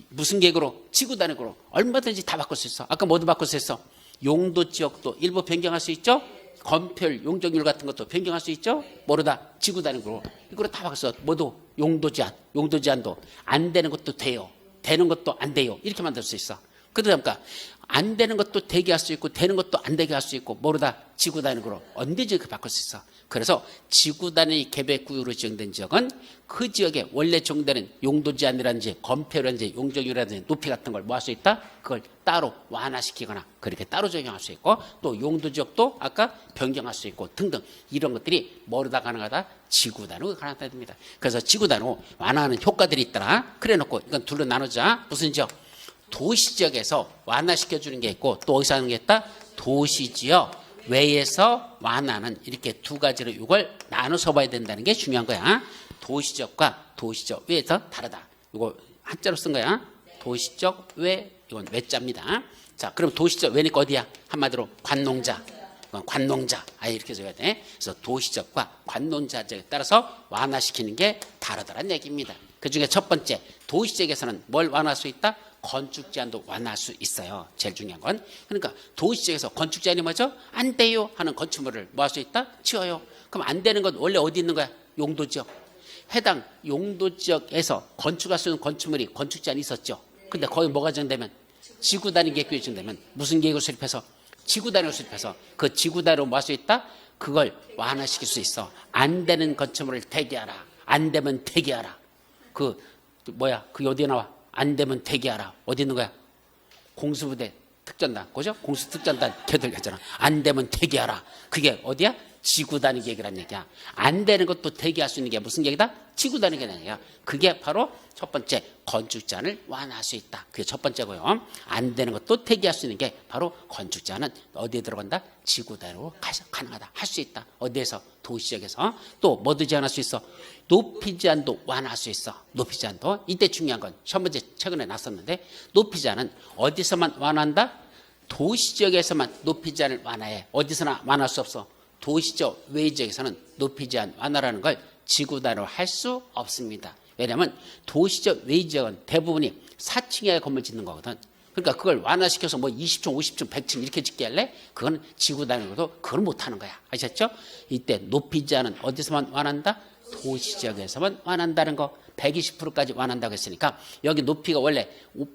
무슨 계획으로? 지구 단위로 얼마든지 다 바꿀 수 있어. 아까 뭐도 바꿀 수 있어? 용도 지역도 일부 변경할 수 있죠. 건폐율, 용적률 같은 것도 변경할 수 있죠? 모르다 지구 단위로. 이거로 다 바뀌었어. 모두 용도 제한도 안 되는 것도 돼요. 되는 것도 안 돼요. 이렇게 만들 수 있어. 그러니까 안 되는 것도 되게 할 수 있고 되는 것도 안 되게 할 수 있고 모르다 지구 단위로 언제든지 바꿀 수 있어. 그래서 지구 단위 계획구역으로 지정된 지역은 그 지역에 원래 적용되는 용도 제한이라든지 건폐율이라든지 용적률이라든지 높이 같은 걸 뭐 할 수 있다? 그걸 따로 완화시키거나 그렇게 따로 적용할 수 있고, 또 용도 지역도 아까 변경할 수 있고 등등 이런 것들이 뭐로다 가능하다? 지구 단위로 가능하다 됩니다. 그래서 지구 단위로 완화하는 효과들이 있더라. 그래 놓고 이건 둘로 나누자. 무슨 지역? 도시 지역에서 완화시켜주는 게 있고, 또 어디서 하는 게 있다? 도시 지역 외에서 완화는, 이렇게 두 가지로 이걸 나눠서 봐야 된다는 게 중요한 거야. 도시적과 도시적 외에서 다르다. 이거 한자로 쓴 거야. 도시적 외, 이건 외자입니다. 자, 그럼 도시적 외니까 어디야? 한마디로 관농자. 관농자. 이렇게 적어야 돼. 그래서 도시적과 관농자 지역에 따라서 완화시키는 게 다르다는 얘기입니다. 그 중에 첫 번째, 도시적에서는 뭘 완화할 수 있다? 건축 제한도 완화할 수 있어요. 제일 중요한 건. 그러니까 도시지역에서 건축 제한이 뭐죠? 안 돼요 하는 건축물을 뭐 할 수 있다? 치워요. 그럼 안 되는 건 원래 어디 있는 거야? 용도지역. 해당 용도지역에서 건축할 수 있는 건축물이 건축 제한이 있었죠. 근데 거기 뭐가 정되면? 지구 단위 계획이 정되면 무슨 계획을 수립해서? 지구 단위로 수립해서 그 지구 단위로 뭐 할 수 있다? 그걸 완화시킬 수 있어. 안 되는 건축물을 대기하라. 안 되면 대기하라. 그 어디에 나와? 안 되면 대기하라. 어디 있는 거야? 공수부대 특전단, 그죠? 공수특전단 걔들 했잖아. 안 되면 대기하라. 그게 어디야? 지구 단위 계획이라는 얘기야. 안 되는 것도 대기할 수 있는 게 무슨 계획이다? 지구 단위 계획이야. 그게 바로 첫 번째 건축 제한을 완화할 수 있다. 그게 첫 번째고요. 안 되는 것도 대기할 수 있는 게 바로 건축 제한은 어디에 들어간다? 지구 단위로 가능하다. 할 수 있다. 어디에서? 도시적에서. 또 뭐도 제한할 수 있어? 높이 제한도 완화할 수 있어. 높이 제한도. 이때 중요한 건 시험 문제 최근에 났었는데 높이 제한은 어디서만 완화한다? 도시지역에서만 높이 제한을 완화해. 어디서나 완화할 수 없어. 도시적 외의 지역에서는 높이 제한 완화라는 걸 지구 단위로 할 수 없습니다. 왜냐하면 도시적 외의 지역은 대부분이 4층 이하의 건물 짓는 거거든. 그러니까 그걸 완화시켜서 뭐 20층, 50층, 100층 이렇게 짓게 할래? 그건 지구 단위로도 그걸 못하는 거야. 아셨죠? 이때 높이 제한은 어디서만 완화한다? 도시지역에서만 완화한다는 거. 120%까지 완화한다고 했으니까 여기 높이가 원래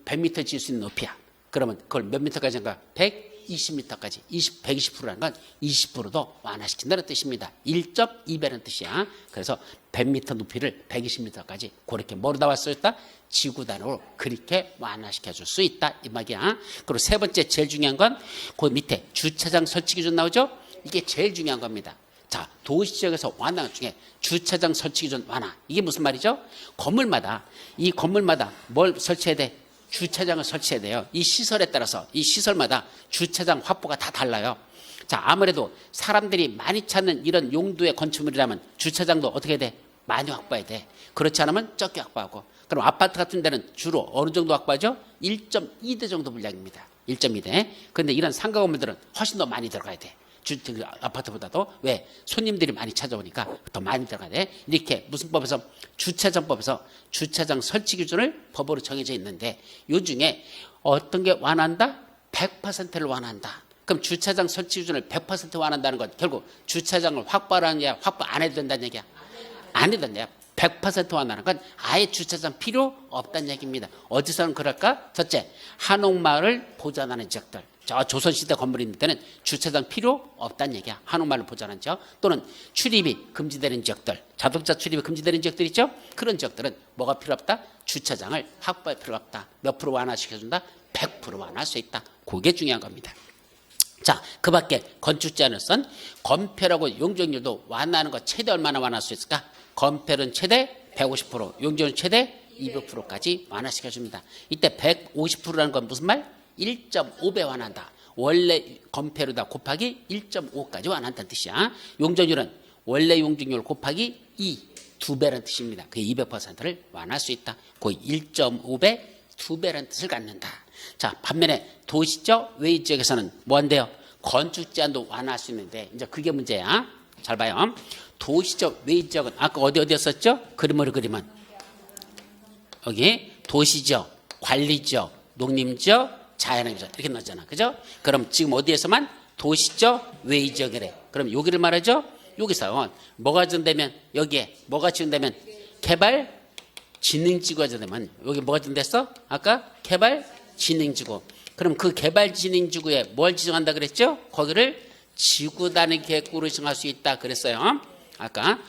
100m 지을 수 있는 높이야. 그러면 그걸 몇 미터까지 한가? 120m까지. 120%라는 건 20%도 완화시킨다는 뜻입니다. 1.2배라는 뜻이야. 그래서 100m 높이를 120m까지 그렇게 뭐로 다 왔을 때 지구 단위로 그렇게 완화시켜 줄 수 있다 이 말이야. 그리고 세 번째 제일 중요한 건 그 밑에 주차장 설치 기준 나오죠? 이게 제일 중요한 겁니다. 자, 도시지역에서 완화 중에 주차장 설치 기준 완화. 이게 무슨 말이죠? 이 건물마다 뭘 설치해야 돼? 주차장을 설치해야 돼요. 이 시설에 따라서 이 시설마다 주차장 확보가 다 달라요. 자, 아무래도 사람들이 많이 찾는 이런 용도의 건축물이라면 주차장도 어떻게 해야 돼? 많이 확보해야 돼. 그렇지 않으면 적게 확보하고. 그럼 아파트 같은 데는 주로 어느 정도 확보하죠? 1.2대 정도 분량입니다. 1.2대. 그런데 이런 상가 건물들은 훨씬 더 많이 들어가야 돼. 아파트보다도. 왜? 손님들이 많이 찾아오니까 더 많이 들어가야 돼. 이렇게 무슨 법에서? 주차장법에서 주차장 설치 기준을 법으로 정해져 있는데 요 중에 어떤 게 완화한다? 100%를 완화한다. 그럼 주차장 설치 기준을 100% 완화한다는 건 결국 주차장을 확보하라는 게 확보 안 해도 된다는 얘기야. 안 해도 된다. 100% 완화하는 건 아예 주차장 필요 없다는 얘기입니다. 어디서는 그럴까? 첫째, 한옥마을을 보존하는 지역들. 저 조선시대 건물이 있는 데는 주차장 필요 없다는 얘기야. 한옥마을을 보존하는 지역. 또는 출입이 금지되는 지역들. 자동차 출입이 금지되는 지역들 있죠? 그런 지역들은 뭐가 필요 없다? 주차장을 확보할 필요가 없다. 몇 프로 완화시켜준다? 100% 완화할 수 있다. 그게 중요한 겁니다. 자, 그 밖에 건축 제한으로선 건폐율하고 용적률도 완화하는 거 최대 얼마나 완화할 수 있을까? 건폐율은 최대 150%, 용적률 최대 200%까지 완화시켜줍니다. 이때 150%라는 건 무슨 말? 1.5배 완화한다. 원래 건폐율이다 곱하기 1.5까지 완화한다는 뜻이야. 용적률은 원래 용적률 곱하기 2배라는 뜻입니다. 그 200%를 완화할 수 있다. 그 1.5배, 2배라는 뜻을 갖는다. 자, 반면에 도시적 외의 지역에서는 뭐 한대요? 건축 제한도 완화할 수 있는데 이제 그게 문제야. 잘 봐요. 도시적 외의 지역은 아까 어디였었죠? 그림으로 그리면 여기 도시지역, 관리지역, 농림지역, 자연환경 이렇게 넣었잖아. 그죠? 그럼 지금 어디에서만? 도시적 외의 지역이래. 그럼 여기를 말하죠? 여기서 뭐가 지정되면 여기에 뭐가 지정되면 개발 진흥지구가 지정되면 여기 뭐가 지정됐어? 아까 개발 진흥지구. 그럼 그 개발 진흥지구에 뭘 지정한다 그랬죠? 거기를 지구 단위 계획구로 지정할 수 있다 그랬어요. 아까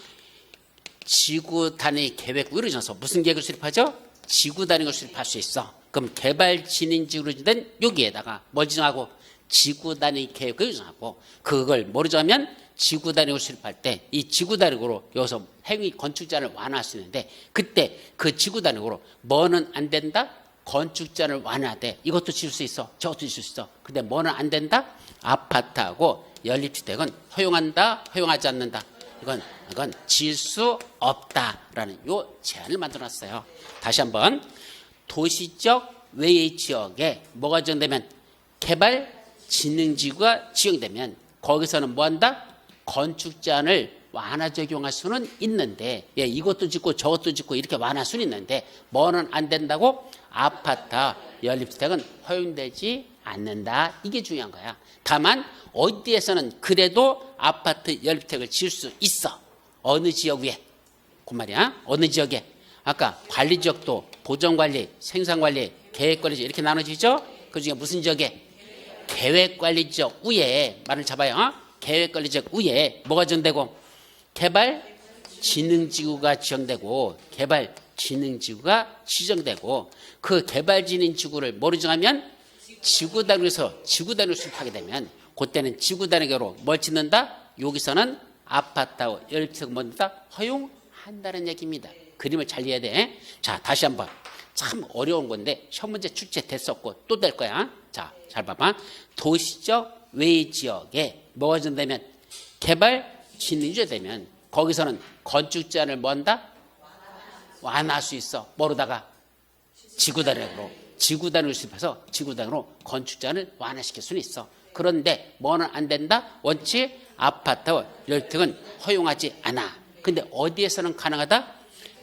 지구 단위 계획구로 정해서 무슨 계획을 수립하죠? 지구 단위로 수립할 수 있어. 그럼 개발 진흥지구로 된 여기에다가 뭘 지정하고? 지구 단위 계획을 지정하고 그걸 뭐로 정하면 지구 단위로 수립할 때 이 지구 단위로 여기서 행위 건축 제한을 완화할 수 있는데 그때 그 지구 단위로 뭐는 안 된다? 건축 제한을 완화하되 이것도 지을 수 있어. 저것도 지을 수 있어. 근데 뭐는 안 된다? 아파트하고 연립주택은 허용한다, 허용하지 않는다. 이건 지을 수 없다라는 요 제한을 만들어놨어요. 다시 한번 도시적 외의 지역에 뭐가 지정되면 개발 진흥지구가 지정되면 거기서는 뭐 한다? 건축 제한을 완화 적용할 수는 있는데 이것도 짓고 저것도 짓고 이렇게 완화할 수는 있는데 뭐는 안 된다고? 아파트, 연립주택은 허용되지 않는다. 이게 중요한 거야. 다만 어디에서는 그래도 아파트, 연립주택을 지을 수 있어. 어느 지역 위에? 그 말이야. 어느 지역에? 아까 관리지역도 보전관리, 생산관리, 계획관리 이렇게 나눠지죠? 그중에 무슨 지역에? 계획관리적 우에 말을 잡아요. 계획관리적 우에 뭐가 지정되고 개발진흥지구가 지정되고 개발진흥지구가 지정되고 그 개발진흥지구를 뭐로 정하면 지구단위에서 지구단위로 수립하게 되면 그때는 지구단위로 뭘 짓는다? 여기서는 아파트하고 연립주택 뭔다? 허용한다는 얘기입니다. 그림을 잘 이해해야 돼. 자, 다시 한번. 참 어려운 건데 시험 문제 출제됐었고 또 될 거야. 자, 잘 봐봐. 도시적 외지역에 뭐가 지정되면 개발진흥지구가 되면 거기서는 건축 제한을 뭐 한다? 완화할 수 있어. 뭐로다가? 지구단위로 수립해서 지구단위로 건축 제한을 완화시킬 수는 있어. 그런데 뭐는 안 된다? 원칙 아파트와 연립주택은 허용하지 않아. 근데 어디에서는 가능하다?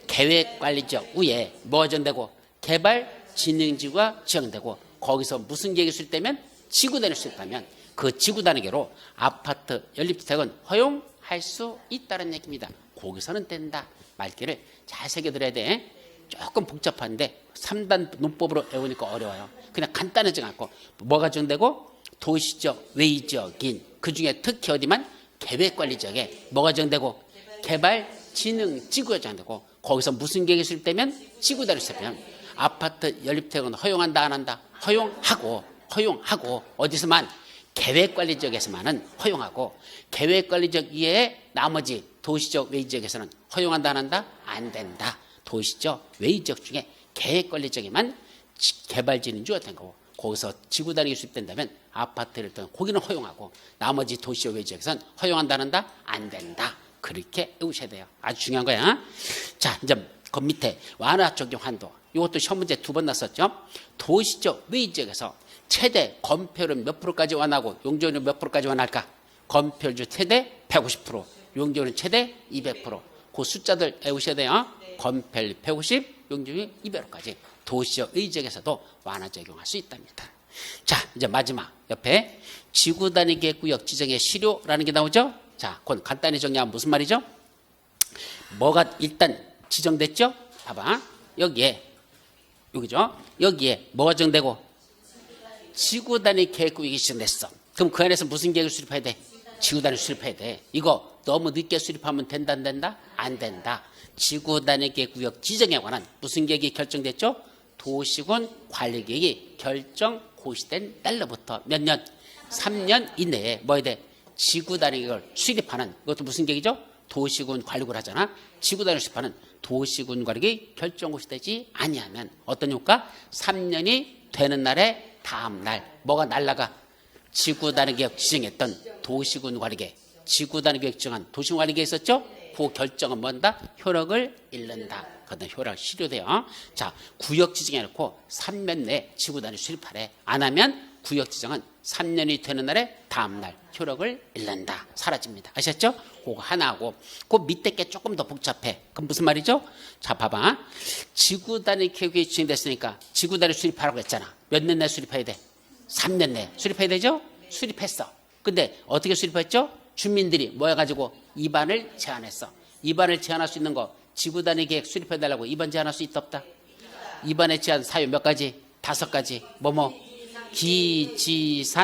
계획관리적 우에 뭐가 지정되고 개발진흥지구가 지정되고 거기서 무슨 계획이 수립되면 지구단위로 수립하면 그 지구단위로 아파트 연립주택은 허용할 수 있다는 얘기입니다. 거기서는 된다. 말귀를 잘 새겨들어야 돼. 조금 복잡한데 3단 논법으로 외우니까 어려워요. 그냥 간단하지 않고 뭐가 지정되고 도시적 외지역인 그중에 특히 어디만 계획관리지역에 뭐가 지정되고 개발진흥지구가 지정되고 거기서 무슨 계획이 수립되면 지구단위로 수립하면 아파트 연립주택은 허용한다 안 한다? 허용하고 어디서만 계획관리지역에서만은 허용하고 계획관리지역 이외에 나머지 도시적 외지역에서는 허용한다 안 한다? 안 된다. 도시적 외지역 중에 계획관리지역에만 개발진흥지구가 된 거고 거기서 지구단위로 수립된다면 아파트를 떠나 거기는 허용하고 나머지 도시적 외지역에서는 허용한다 안 한다? 안 된다. 그렇게 외우셔야 돼요. 아주 중요한 거야. 자, 이제 그 밑에 완화 적용 한도. 이것도 시험 문제 2번 났었죠. 도시적 외지역에서 최대 건폐율은 몇 프로까지 완화하고 용적률은 몇 프로까지 완화할까? 건폐율 최대 150%, 용적률은 최대 200%. 그 숫자들 외우셔야 돼요. 건폐율 150, 용적률 200%까지 도시적 외지역에서도 완화 적용할 수 있답니다. 자, 이제 마지막 옆에 지구단위 계획구역 지정의 실효라는 게 나오죠. 자, 그건 간단히 정리하면 무슨 말이죠? 뭐가 일단 지정됐죠? 봐봐. 여기죠? 여기에 뭐가 지정되고? 지구단위 계획구역이 지정됐어. 그럼 그 안에서 무슨 계획을 수립해야 돼? 지구단위 수립해야 돼. 이거 너무 늦게 수립하면 된다 안 된다? 안 된다. 지구단위 계획구역 지정에 관한 무슨 계획이 결정됐죠? 도시군 관리계획이 결정 고시된 날로부터 몇 년? 3년 이내에 뭐 해야 돼? 지구단위 계획을 수립하는 이것도 무슨 계획이죠? 도시군 관리국을 하잖아. 지구단위를 수립하는 도시군 관리계획이 결정 고시되지 아니하면 어떤 효과? 3년이 되는 날에 다음 날 뭐가 날라가? 지구단위 계획 지정했던 도시군 관리계획 지구단위 계획 지정한 도시군 관리계획 있었죠? 그 결정은 뭔다? 효력을 잃는다. 그다음 효력 실효돼요. 자, 구역 지정해놓고 3년 내에 지구단위 수립하래. 안 하면 구역 지정은 3년이 되는 날에 다음 날 효력을 잃는다. 사라집니다. 아셨죠? 그거 하나 하고 그 밑에 게 조금 더 복잡해. 그럼 무슨 말이죠? 자, 봐봐. 지구단위 계획이 지정됐으니까 지구단위 수립하라고 했잖아. 몇 년 내에 수립해야 돼? 3년 내에 수립해야 되죠? 수립했어. 근데 어떻게 수립했죠? 주민들이 모여가지고 입안을 제안했어. 입안을 제안할 수 있는 거 지구단위 계획 수립해달라고 입안 제안할 수 있다 없다? 입안에 제안 사유 몇 가지? 5가지.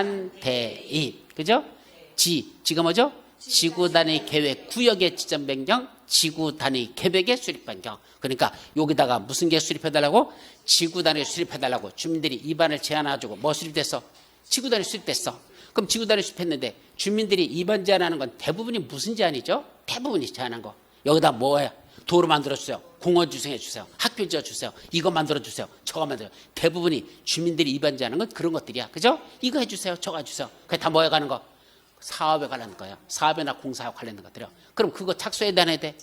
기지산대입. 그죠? 지가 뭐죠? 지구단위 계획 구역의 지정 변경, 지구단위 계획의 수립 변경. 그러니까 여기다가 무슨 계획 수립해달라고? 지구단위 수립해달라고 주민들이 입안을 제안해가지고 뭐 수립됐어? 지구단위 수립됐어. 그럼 지구단위 수립했는데 주민들이 입안 제안하는 건 대부분이 무슨 제안이죠? 대부분이 제안한 거. 여기다 뭐해? 도로 만들어주세요. 공원 조성해주세요. 학교 지어주세요. 이거 만들어주세요. 저거 만들어주세요. 대부분이 주민들이 입안 제안하는 건 그런 것들이야. 그죠? 이거 해주세요. 저거 해주세요. 그게 다 뭐에 가는 거? 사업에 관련된 거예요. 사업이나 공사와 관련된 것들이요. 그럼 그거 착수해야 돼, 안 해야 돼?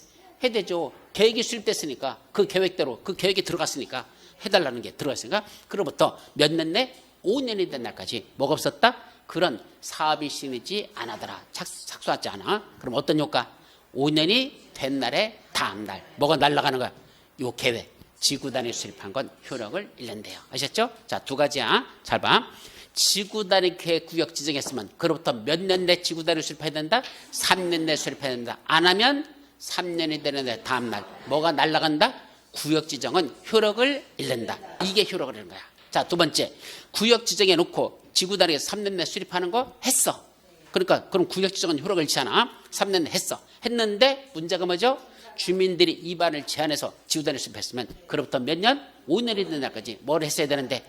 해야 되죠. 계획이 수립됐으니까 그 계획대로 그 계획이 들어갔으니까 해달라는 게 들어갔으니까 그로부터 몇 년 내 5년이 된 날까지 뭐가 없었다? 그런 사업이 시행되지 않아더라. 착수하지 않아. 그럼 어떤 효과? 5년이 된 날에 다음 날 뭐가 날아가는 거야? 요 계획 지구단위 수립한 건 효력을 잃는데요. 아셨죠? 자, 2가지야. 잘 봐. 지구단위 계획 구역 지정했으면 그로부터 몇 년 내 지구단위 수립해야 된다? 3년 내 수립해야 된다. 안 하면 3년이 되는데 다음 날 뭐가 날아간다? 구역 지정은 효력을 잃는다. 이게 효력을 잃는 거야. 자, 두 번째. 구역 지정해 놓고 지구단위에서 3년 내 수립하는 거 했어. 그러니까 그럼 구역 지정은 효력을 잃잖아. 3년 내 했어. 했는데 문제가 뭐죠? 주민들이 입안을 제한해서 지구단위 수립했으면 그로부터 몇 년? 5년이 되는 날까지 뭘 했어야 되는데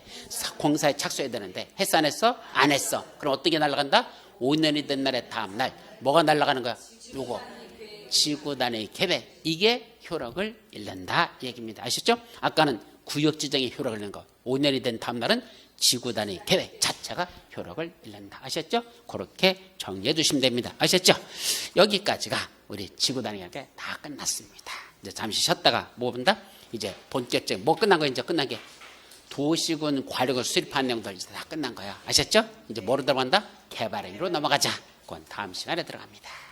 공사에 착수해야 되는데 했어 안 했어? 안 했어. 그럼 어떻게 날아간다? 5년이 된 날의 다음 날 뭐가 날아가는 거야? 요거 지구단위 계획 이게 효력을 잃는다 얘기입니다. 아셨죠? 아까는 구역 지정이 효력을 잃는 거 5년이 된 다음 날은 지구단위 계획 자체가 효력을 잃는다. 아셨죠? 그렇게 정리해 주시면 됩니다. 아셨죠? 여기까지가 우리 지구단위 계획 다 끝났습니다. 이제 잠시 쉬었다가 뭐 본다? 이제 본격적인 뭐 끝난 거야? 이제 끝난 게 도시군 관리를 수립한 내용들 이제 다 끝난 거야. 아셨죠? 이제 뭐로 들어간다? 개발행위로 넘어가자. 그건 다음 시간에 들어갑니다.